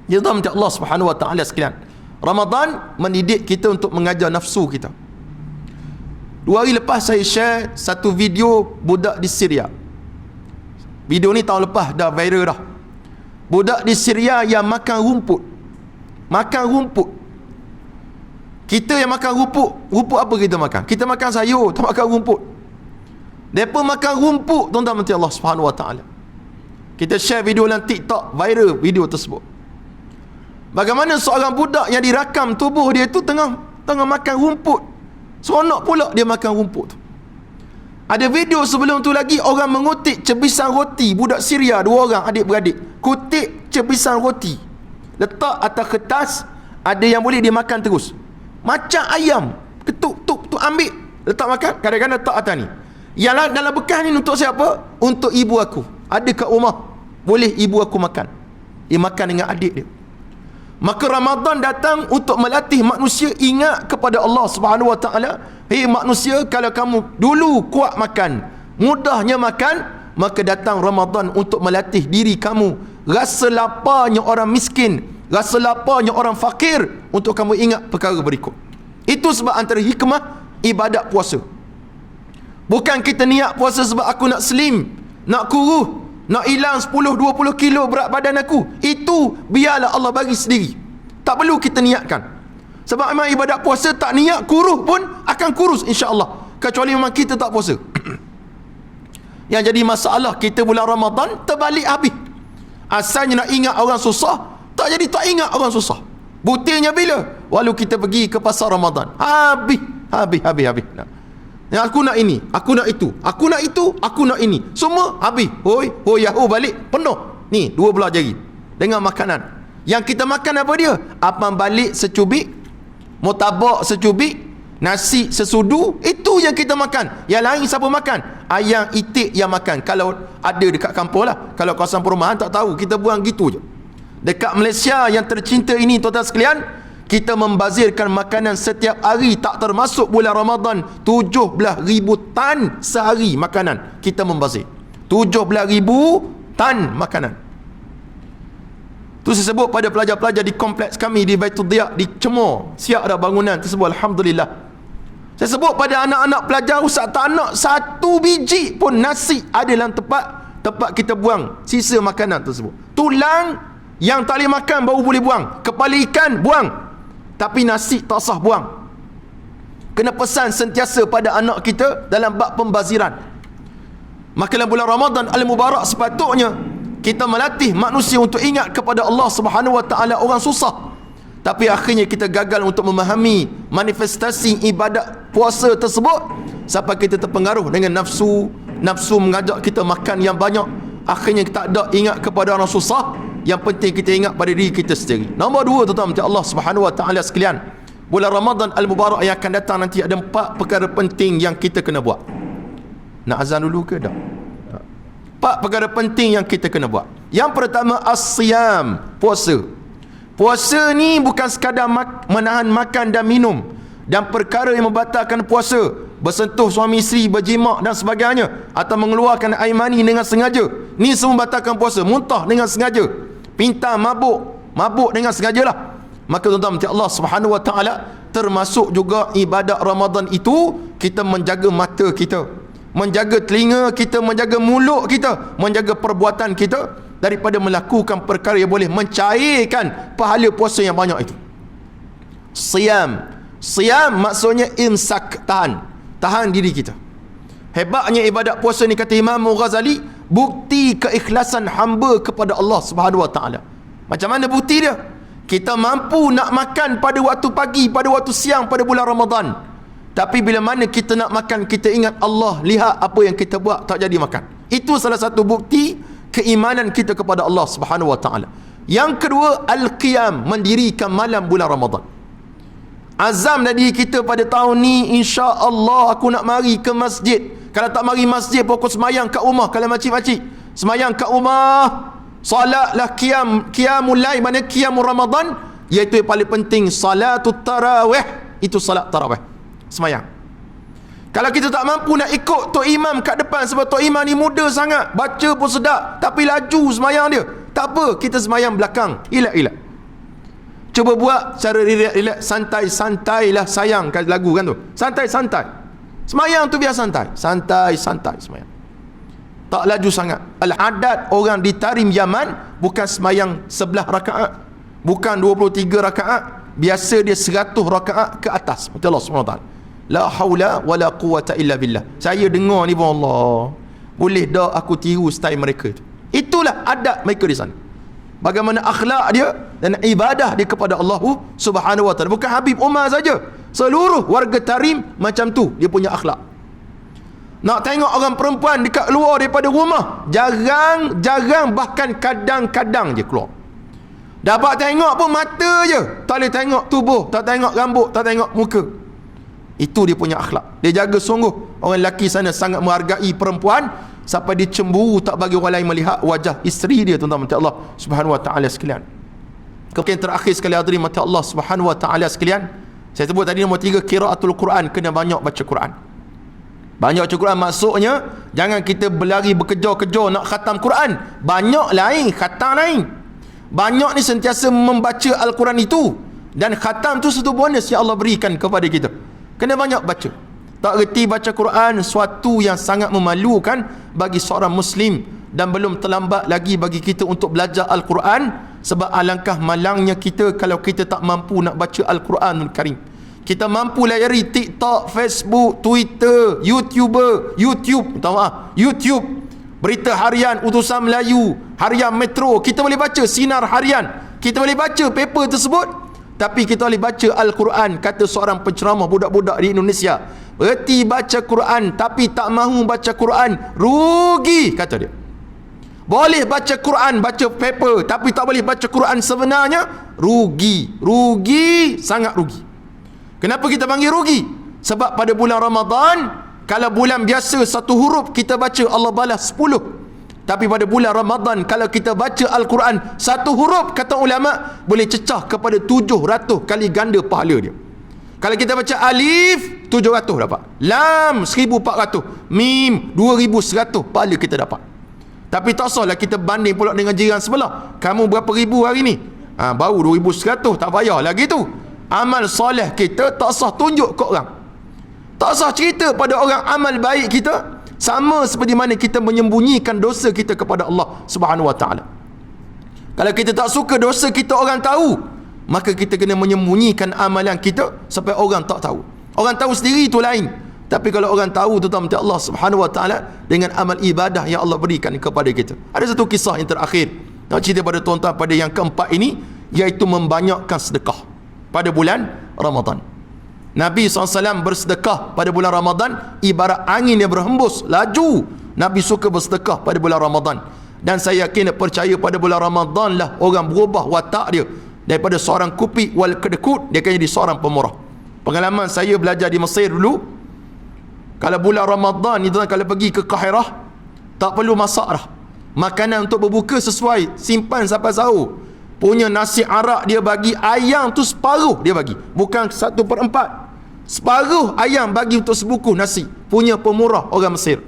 Speaker 1: Ya Allah Subhanahu Wa Taala sekalian, Ramadan mendidik kita untuk mengajar nafsu kita. 2 hari lepas saya share satu video budak di Syria. Video ni tahun lepas dah viral dah. Budak di Syria yang makan rumput. Makan rumput. Kita yang makan rumput apa kita makan? Kita makan sayur, tak makan rumput. Mereka makan rumput, tuan-tuan Allah Subhanahu Wa Taala. Kita share video dalam TikTok, viral video tersebut. Bagaimana seorang budak yang dirakam tubuh dia tu tengah makan rumput. Seronok pula dia makan rumput tu. Ada video sebelum tu lagi, orang mengutik cebisan roti. Budak Syria, 2 orang adik-beradik, kutik cebisan roti, letak atas kertas. Ada yang boleh dia makan terus, macam ayam, ketuk ambil, letak makan. Kadang-kadang letak atas ni. Yang dalam bekas ni untuk siapa? Untuk ibu aku. Ada kat rumah, boleh ibu aku makan. Dia makan dengan adik dia. Maka Ramadan datang untuk melatih manusia ingat kepada Allah Subhanahu Wa Taala. Hei manusia, kalau kamu dulu kuat makan, mudahnya makan, maka datang Ramadan untuk melatih diri kamu rasa laparnya orang miskin, rasa laparnya orang fakir, untuk kamu ingat perkara berikut. Itu sebab antara hikmah ibadat puasa. Bukan kita niat puasa sebab aku nak slim, nak kurus, nak hilang 10-20 kilo berat badan aku. Itu biarlah Allah bagi sendiri, tak perlu kita niatkan. Sebab memang ibadat puasa tak niat kurus pun akan kurus insya-Allah, kecuali memang kita tak puasa. Yang jadi masalah kita bulan Ramadan terbalik habis. Asalnya nak ingat orang susah, tak jadi tak ingat orang susah. Buktinya bila? Walau kita pergi ke pasar Ramadan, habis. Nah. Yang aku nak ini, aku nak itu, aku nak itu, aku nak ini, semua habis. Hoi Yahoo balik penuh. Ni 2 belah jari dengan makanan. Yang kita makan apa dia? Apam balik secubik, murtabak secubik, nasi sesudu. Itu yang kita makan. Yang lain siapa makan? Ayam itik yang makan. Kalau ada dekat kampung lah. Kalau kawasan perumahan tak tahu, kita buang gitu je. Dekat Malaysia yang tercinta ini, tuan-tuan sekalian, kita membazirkan makanan setiap hari, tak termasuk bulan Ramadan. 17,000 tan sehari makanan kita membazir. 17,000 tan makanan. Tu saya sebut pada pelajar-pelajar di kompleks kami di Baitul Diyak di Cemor, siap dah bangunan tersebut, alhamdulillah. Saya sebut pada anak-anak pelajar, ustaz tak nak 1 biji pun nasi ada dalam tempat kita buang sisa makanan tersebut. Tulang yang tak boleh makan baru boleh buang, kepala ikan buang, tapi nasi tak sah buang. Kena pesan sentiasa pada anak kita dalam bab pembaziran. Maka dalam bulan Ramadan Al-Mubarak sepatutnya kita melatih manusia untuk ingat kepada Allah Subhanahu Wa Taala orang susah. Tapi akhirnya kita gagal untuk memahami manifestasi ibadat puasa tersebut, sampai kita terpengaruh dengan nafsu mengajak kita makan yang banyak. Akhirnya kita tak ada ingat kepada orang susah. Yang penting kita ingat pada diri kita sendiri. Nombor 2, tuan-tuan Allah Subhanahu Wa Taala sekalian, bulan Ramadan Al-Mubarak yang akan datang nanti ada 4 perkara penting yang kita kena buat. Nak azan dulu ke dah? 4 perkara penting yang kita kena buat. Yang pertama, as-siyam, puasa. Puasa ni bukan sekadar menahan makan dan minum dan perkara yang membatalkan puasa, bersentuh suami isteri, berjimak dan sebagainya, atau mengeluarkan air mani dengan sengaja. Ni semua membatalkan puasa. Muntah dengan sengaja, pintar, mabuk dengan sengajalah. Maka tuan-tuan Allah Subhanahu Wa Taala, termasuk juga ibadat Ramadan itu kita menjaga mata kita, menjaga telinga kita, menjaga mulut kita, menjaga perbuatan kita daripada melakukan perkara yang boleh mencairkan pahala puasa yang banyak itu. Siyam maksudnya imsak, tahan diri kita. Hebatnya ibadat puasa ni, kata Imam Ghazali, bukti keikhlasan hamba kepada Allah Subhanahu Wa Taala. Macam mana bukti dia? Kita mampu nak makan pada waktu pagi, pada waktu siang pada bulan Ramadan, tapi bila mana kita nak makan, kita ingat Allah, lihat apa yang kita buat, tak jadi makan. Itu salah satu bukti keimanan kita kepada Allah Subhanahu Wa Taala. Yang kedua, al-qiyam, mendirikan malam bulan Ramadan. Azam dari kita pada tahun ni, insya-Allah aku nak mari ke masjid. Kalau tak mari masjid, pokok semayang kat rumah. Kalau makcik-makcik semayang kat rumah, salatlah qiyamul lail, mana qiyamul Ramadan, iaitu yang paling penting salatut tarawih. Itu salat tarawih, semayang. Kalau kita tak mampu nak ikut tok imam kat depan, sebab tok imam ni muda sangat, baca pun sedap, tapi laju semayang dia, tak apa, kita semayang belakang, ilak-ilak. Cuba buat cara relax, santai-santai lah sayang, kan lagu kan tu, santai-santai semayang tu, biar santai semayang, tak laju sangat. Al-adat orang di Tarim Yaman bukan semayang 11 rakaat, bukan 23 rakaat, biasa dia 100 rakaat ke atas. Betul Allah SWT, la haula wala quwata illa billah. Saya dengar ni pun, Allah, boleh dah aku tiru style mereka tu. Itulah adat mereka di sana. bagaimana akhlak dia dan ibadah dia kepada Allah Subhanahu wa taala. Bukan Habib Umar saja, seluruh warga Tarim macam tu dia punya akhlak. Nak tengok orang perempuan dekat luar daripada rumah, jarang bahkan kadang-kadang je keluar. Dapat tengok pun mata je, tak boleh tengok tubuh, tak tengok rambut, tak tengok muka. Itu dia punya akhlak. Dia jaga sungguh. Orang lelaki sana sangat menghargai perempuan sampai dia cemburu tak bagi orang lain melihat wajah isteri dia, tuan-tuan mati Allah Subhanahu wa taala sekalian. Kemudian terakhir sekali hadirin mati Allah Subhanahu wa taala sekalian, saya sebut tadi nombor 3, qiraatul Quran, kena banyak baca Quran. Banyak baca Quran maksudnya jangan kita berlari berkejar-kejar nak khatam Quran. Banyak lain, khatam lain. Banyak ni sentiasa membaca Al-Quran itu, dan khatam tu satu bonus yang Allah berikan kepada kita. Kena banyak baca. Tak reti baca Quran suatu yang sangat memalukan bagi seorang Muslim, dan belum terlambat lagi bagi kita untuk belajar Al-Quran, sebab alangkah malangnya kita kalau kita tak mampu nak baca Al-Quranul Karim. Kita mampu layari TikTok, Facebook, Twitter, YouTube, berita harian Utusan Melayu, harian Metro, kita boleh baca Sinar Harian, kita boleh baca paper tersebut, tapi kita boleh baca Al-Quran. Kata seorang penceramah budak-budak di Indonesia, berhenti baca Quran tapi tak mahu baca Quran, rugi, kata dia. Boleh baca Quran, baca paper, tapi tak boleh baca Quran sebenarnya, rugi, sangat rugi. Kenapa kita panggil rugi? Sebab pada bulan Ramadan, kalau bulan biasa satu huruf kita baca, Allah balas 10. Tapi pada bulan Ramadan, kalau kita baca Al-Quran satu huruf, kata ulama, boleh cecah kepada 700 kali ganda pahala dia. Kalau kita baca alif, 700 dapat. Lam, 1400. Mim, 2100 pahala kita dapat. Tapi tak usahlah kita banding pula dengan jiran sebelah. Kamu berapa ribu hari ni? Baru 2100, tak payah lagi tu. Amal soleh kita tak usah tunjuk ke orang. Tak usah cerita pada orang amal baik kita, sama seperti mana kita menyembunyikan dosa kita kepada Allah Subhanahu wa taala. Kalau kita tak suka dosa kita orang tahu, maka kita kena menyembunyikan amalan kita supaya orang tak tahu. Orang tahu sendiri itu lain. Tapi kalau orang tahu, tuan-tuan Allah Subhanahu wa taala dengan amal ibadah yang Allah berikan kepada kita. Ada satu kisah yang terakhir nak cerita pada tuan-tuan pada yang keempat ini, iaitu membanyakkan sedekah pada bulan Ramadan. Nabi SAW bersedekah pada bulan Ramadan ibarat angin yang berhembus laju. Nabi suka bersedekah pada bulan Ramadan, dan saya yakin dan percaya pada bulan Ramadan lah orang berubah watak dia daripada seorang kupi wal kedekut, dia akan jadi seorang pemurah. Pengalaman saya belajar di Mesir dulu, kalau bulan Ramadan itu kalau pergi ke Kahirah, tak perlu masak dah. Makanan untuk berbuka sesuai, simpan sampai sahur. Punya nasi arak dia bagi, ayam tu separuh dia bagi, bukan 1/4. Separuh ayam bagi untuk sebuku nasi. Punya pemurah orang Mesir.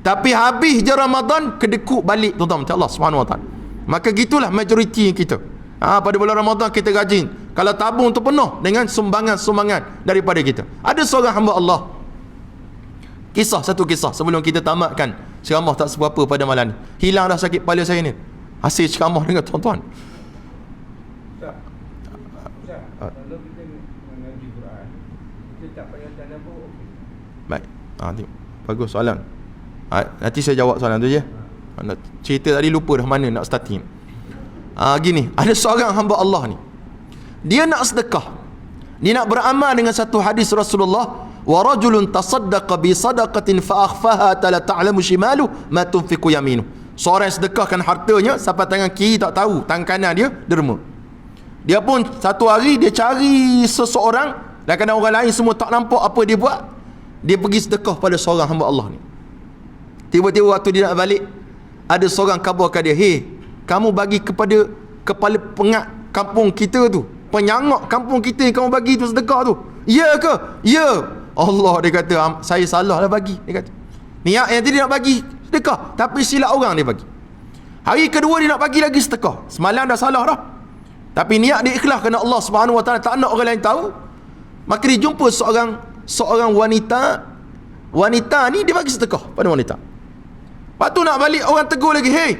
Speaker 1: Tapi habis je Ramadan, kedekut balik, tuan-tuan Allah Subhanahu wa taala. Maka gitulah majoriti kita. Pada bulan Ramadan kita rajin, kalau tabung tu penuh dengan sumbangan-sumbangan daripada kita. Ada seorang hamba Allah, satu kisah sebelum kita tamatkan ceramah tak seberapa pada malam ni. Hilang dah sakit kepala saya ni hasil ceramah dengan tuan-tuan.
Speaker 2: Kalau kita mengaji Quran, kita tak payah tadabbur.
Speaker 1: Baik. Bagus soalan. Nanti saya jawab soalan tu je. Cerita tadi lupa dah mana nak starting. Gini, ada seorang hamba Allah ni, dia nak sedekah, dia nak beramal dengan satu hadis Rasulullah, wa rajulun tasaddaqa bi sadaqatin fa akhfaha la ta'lamu shimalu ma tunfiqu yaminu. Seorang yang sedekahkan hartanya sampai tangan kiri tak tahu, tangan kanan dia derma. Dia pun satu hari dia cari seseorang, dan kadang orang lain semua tak nampak apa dia buat. Dia pergi sedekah pada seorang hamba Allah ni. Tiba-tiba waktu dia nak balik, ada seorang kabarkan dia, "Hei, kamu bagi kepada kepala pengat kampung kita tu, penyangak kampung kita, kamu bagi tu sedekah tu." "Ya ke?" "Ya." Allah, dia kata, "Saya salah lah bagi." Dia kata, niat yang tadi nak bagi sedekah, tapi silap orang dia bagi. Hari kedua dia nak bagi lagi sedekah. Semalam dah salah dah, tapi niat dia ikhlas kerana Allah Subhanahu wa taala, tak nak orang lain tahu. Maka dia jumpa seorang wanita ni, dia bagi sedekah pada wanita. Lepas tu nak balik, orang tegur lagi, "Hei,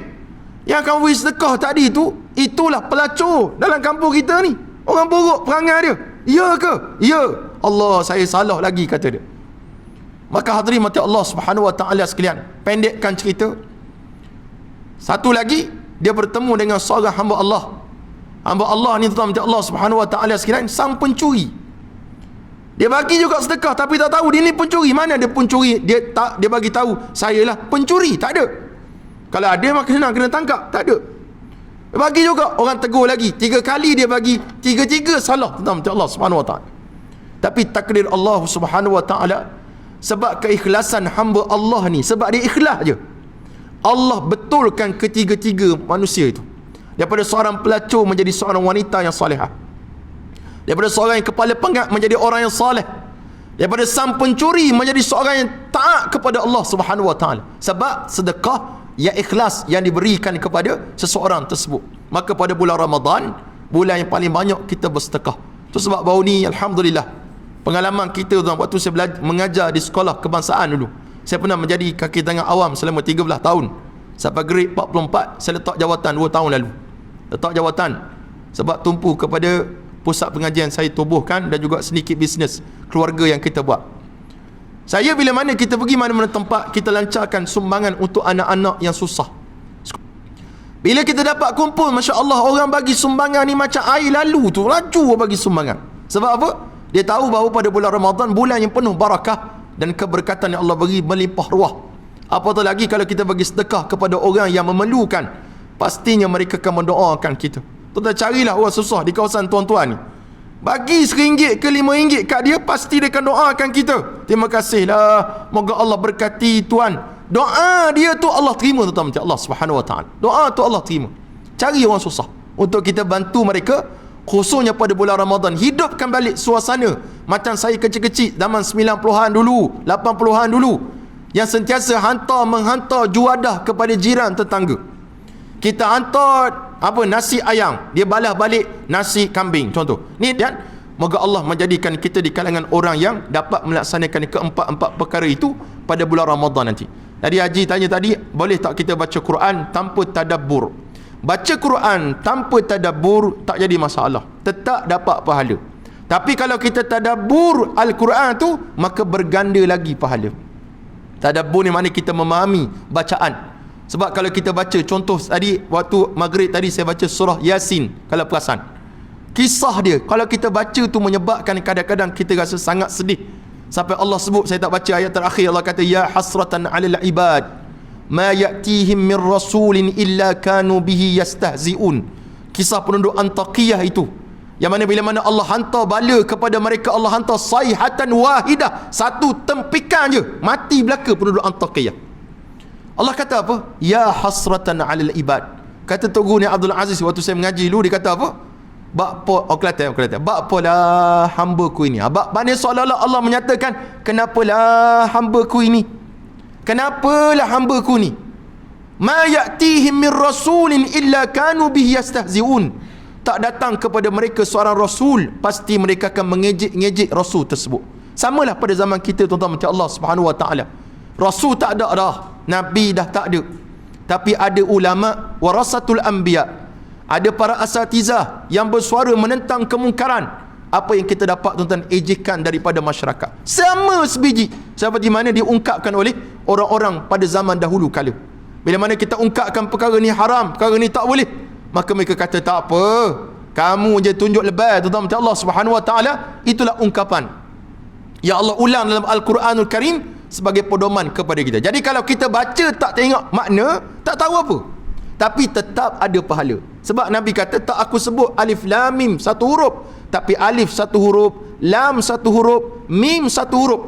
Speaker 1: yang kamu bagi sedekah tadi tu, itulah pelacur dalam kampung kita ni. Orang buruk perangai dia." "Ya ke?" "Ya." "Allah, saya salah lagi," kata dia. Maka hadirin mati Allah Subhanahu wa taala sekalian, pendekkan cerita, satu lagi dia bertemu dengan seorang hamba Allah. Hamba Allah ni tuan-tuan Allah Subhanahu wa taala sekalian, sang pencuri. Dia bagi juga sedekah tapi tak tahu dia ni pencuri. Mana dia pencuri? Dia bagi tahu, saya lah pencuri. Tak ada. Kalau ada maka senang kena tangkap. Tak ada. Dia bagi juga, orang tegur lagi. 3 kali dia bagi, 3 salah tuan-tuan Allah Subhanahu wa taala. Tapi takdir Allah Subhanahu wa taala, sebab keikhlasan hamba Allah ni, sebab dia ikhlas je, Allah betulkan ketiga-tiga manusia itu. Daripada seorang pelacur menjadi seorang wanita yang salihah. Daripada seorang yang kepala pengat menjadi orang yang saleh. Daripada sang pencuri menjadi seorang yang taat kepada Allah Subhanahu wa taala. Sebab sedekah yang ikhlas yang diberikan kepada seseorang tersebut. Maka pada bulan Ramadan, bulan yang paling banyak kita bersedekah. Itu sebab baru ni alhamdulillah, pengalaman kita waktu saya mengajar di sekolah kebangsaan dulu, saya pernah menjadi kaki tangan awam selama 13 tahun. Sampai grade 44 saya letak jawatan 2 tahun lalu. Letak jawatan sebab tumpu kepada pusat pengajian saya tubuhkan dan juga sedikit bisnes keluarga yang kita buat. Saya bila mana kita pergi mana-mana tempat, kita lancarkan sumbangan untuk anak-anak yang susah. Bila kita dapat kumpul, Masya Allah, orang bagi sumbangan ni macam air lalu tu, laju bagi sumbangan. Sebab apa? Dia tahu bahawa pada bulan Ramadan, bulan yang penuh barakah dan keberkatan yang Allah beri melimpah ruah. Apatah lagi kalau kita bagi sedekah kepada orang yang memerlukan, pastinya mereka akan mendoakan kita. Tuan-tuan carilah orang susah di kawasan tuan-tuan ni, bagi RM1 ke RM5 kat dia, pasti dia akan doakan kita. Terima kasihlah, moga Allah berkati tuan. Doa dia tu Allah terima tuan-tuan, Allah Subhanahu wa taala. Doa tu Allah terima. Cari orang susah untuk kita bantu mereka, khususnya pada bulan Ramadan. Hidupkan balik suasana macam saya kecil-kecil zaman 90-an dulu, 80-an dulu, yang sentiasa menghantar juadah kepada jiran tetangga. Kita hantar nasi ayam, dia balas balik nasi kambing contoh. Ni dan moga Allah menjadikan kita di kalangan orang yang dapat melaksanakan keempat-empat perkara itu pada bulan Ramadan nanti. Jadi Haji tanya tadi, boleh tak kita baca Quran tanpa tadabbur? Baca Quran tanpa tadabbur tak jadi masalah, tetap dapat pahala. Tapi kalau kita tadabbur Al-Quran tu, maka berganda lagi pahala. Tadabbur ni maknanya kita memahami bacaan. Sebab kalau kita baca, contoh tadi waktu maghrib tadi saya baca surah Yasin, kalau perasan kisah dia, kalau kita baca tu menyebabkan kadang-kadang kita rasa sangat sedih. Sampai Allah sebut, saya tak baca ayat terakhir, Allah kata ya hasratan 'alal ibad ma ya'tihim min rasulin illa kanu bihi yastahzi'un. Kisah penduduk Antakiyah itu, yang mana bila mana Allah hantar bala kepada mereka, Allah hantar sayhatan wahidah, satu tempikan je, mati belaka penduduk Antakiyah. Allah kata apa? Ya hasratan 'alal ibad. Kata Tok Guru ni Abdul Aziz waktu saya mengaji dulu, dia kata apa? Bakpo Kelantan. Bakpolah hamba-Ku ini. Maknanya seolah-olah Allah menyatakan, kenapalah hamba-Ku ini? Kenapalah hamba-Ku ni? Ma ya'tihim min rasulin illa kanu bihi yastahzi'un. Tak datang kepada mereka seorang rasul, pasti mereka akan mengejek-ngejek rasul tersebut. Samalah pada zaman kita tuan-tuan macam Allah Subhanahu wa taala. Rasul tak ada dah, Nabi dah tak ada. Tapi ada ulama warasatul anbiya, ada para asatizah yang bersuara menentang kemungkaran. Apa yang kita dapat tuan-tuan, ejekan daripada masyarakat sama sebiji, seperti mana diungkapkan oleh orang-orang pada zaman dahulu kala. Bila mana kita ungkapkan perkara ni haram, perkara ni tak boleh, maka mereka kata tak apa, kamu je tunjuk lebay tuan-tuan macam Allah Subhanahu wa taala. Itulah ungkapan ya Allah ulang dalam Al-Quranul Karim sebagai pedoman kepada kita. Jadi kalau kita baca tak tengok makna, tak tahu apa, tapi tetap ada pahala. Sebab Nabi kata, tak aku sebut alif lam mim satu huruf, tapi alif satu huruf, lam satu huruf, mim satu huruf.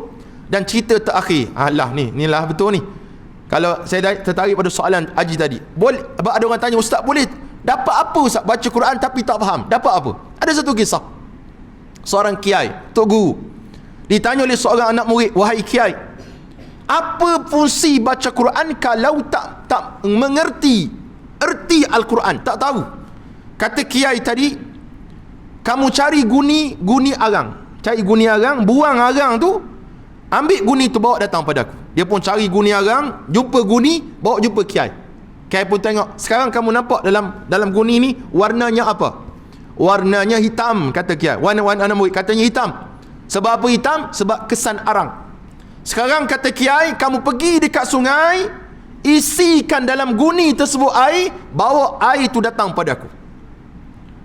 Speaker 1: Dan cerita terakhir, alah ni lah betul ni. Kalau saya tertarik pada soalan Haji tadi, boleh, ada orang tanya, ustaz boleh dapat apa ustaz baca Quran tapi tak faham, dapat apa? Ada satu kisah, seorang kiai, Tok Guru, ditanya oleh seorang anak murid, wahai kiai, apa fungsi baca Quran kalau tak mengerti erti Al-Quran, tak tahu? Kata kiai tadi, kamu cari guni arang, buang arang tu, ambil guni tu bawa datang padaku. Dia pun cari guni arang, jumpa guni, bawa jumpa kiai. Kiai pun tengok, sekarang kamu nampak dalam guni ni warnanya apa? Warnanya hitam, kata kiai. Warna anak murid katanya hitam. Sebab apa hitam? Sebab kesan arang. Sekarang kata kiai, kamu pergi dekat sungai, isikan dalam guni tersebut air, bawa air tu datang pada aku.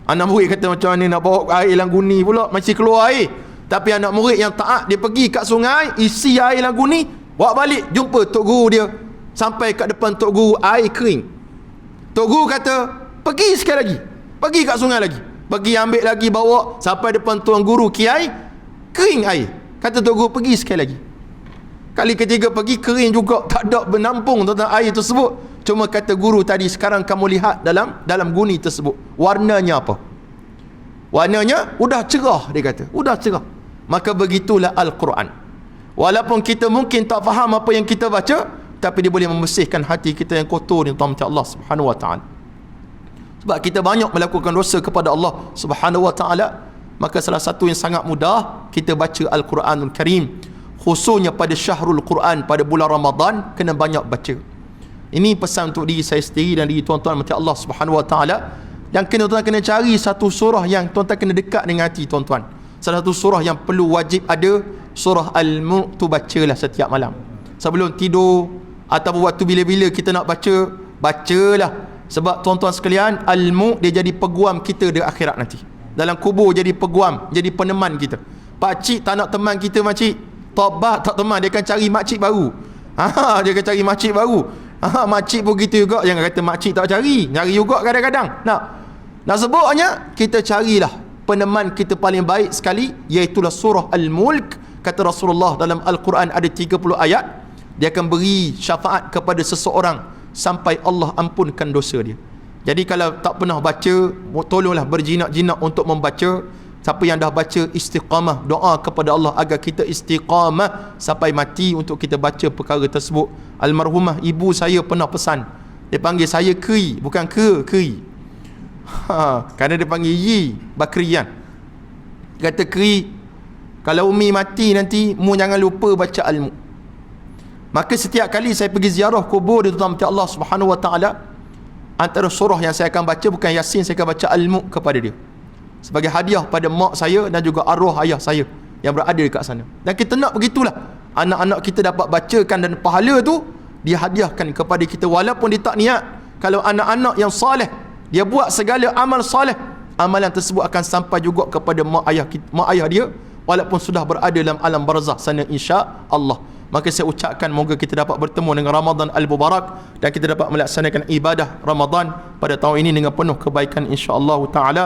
Speaker 1: Anak murid kata macam mana nak bawa air dalam guni pula, masih keluar air. Tapi anak murid yang taat, dia pergi kat sungai, isi air dalam guni, bawa balik, jumpa tok guru dia. Sampai kat depan tok guru, air kering. Tok guru kata, pergi sekali lagi, pergi kat sungai lagi, pergi ambil lagi, bawa sampai depan tuan guru kiai, kering air. Kata tok guru, pergi sekali lagi. Kali ketiga pergi, kering juga, tak ada menampung tentang air tersebut. Cuma kata guru tadi, sekarang kamu lihat dalam guni tersebut, warnanya apa? Warnanya udah cerah, dia kata, udah cerah. Maka begitulah Al-Quran. Walaupun kita mungkin tak faham apa yang kita baca, tapi dia boleh membersihkan hati kita yang kotor ni, tuan-tuan Allah Subhanahu wa taala. Sebab kita banyak melakukan dosa kepada Allah Subhanahu wa taala, maka salah satu yang sangat mudah, kita baca Al-Quranul Karim. Khususnya pada Syahrul Quran, pada bulan Ramadan, kena banyak baca. Ini pesan untuk diri saya sendiri dan diri tuan-tuan mati Allah Subhanahu wa taala. Yang tuan-tuan kena cari satu surah yang tuan-tuan kena dekat dengan hati tuan-tuan. Salah satu surah yang perlu wajib ada, surah Al-Mulk tu bacalah setiap malam. Sebelum tidur ataupun waktu bila-bila kita nak baca, bacalah. Sebab tuan-tuan sekalian, Al-Mulk dia jadi peguam kita di akhirat nanti. Dalam kubur jadi peguam, jadi peneman kita. Pakcik tak nak teman kita, makcik. Taubat tak teman, dia akan cari makcik baru. Dia akan cari makcik baru. Makcik pun gitu juga. Jangan kata makcik tak cari juga kadang-kadang. Nak sebutnya, kita carilah peneman kita paling baik sekali, iaitulah surah Al-Mulk. Kata Rasulullah dalam Al-Quran ada 30 ayat, dia akan beri syafaat kepada seseorang sampai Allah ampunkan dosa dia. Jadi kalau tak pernah baca, tolonglah berjinak-jinak untuk membaca. Siapa yang dah baca, istiqamah, doa kepada Allah agar kita istiqamah sampai mati untuk kita baca perkara tersebut. Almarhumah ibu saya pernah pesan, dia panggil saya Keri, bukan Keri. Kerana dia panggil Yi Bakrian. Dia kata, Keri, kalau Umi mati nanti, mu jangan lupa baca Al-Mulk. Maka setiap kali saya pergi ziarah kubur di tuan Allah Subhanahu wa taala, antara surah yang saya akan baca bukan Yasin, saya akan baca Al-Mulk kepada dia, sebagai hadiah pada mak saya dan juga arwah ayah saya yang berada dekat sana. Dan kita nak begitulah, anak-anak kita dapat bacakan dan pahala tu dia hadiahkan kepada kita, walaupun dia tak niat. Kalau anak-anak yang soleh, dia buat segala amal soleh, amalan tersebut akan sampai juga kepada mak ayah dia, walaupun sudah berada dalam alam barzakh sana, insya-Allah. Maka saya ucapkan moga kita dapat bertemu dengan Ramadan Al-Mubarak dan kita dapat melaksanakan ibadah Ramadan pada tahun ini dengan penuh kebaikan, insya-Allah taala.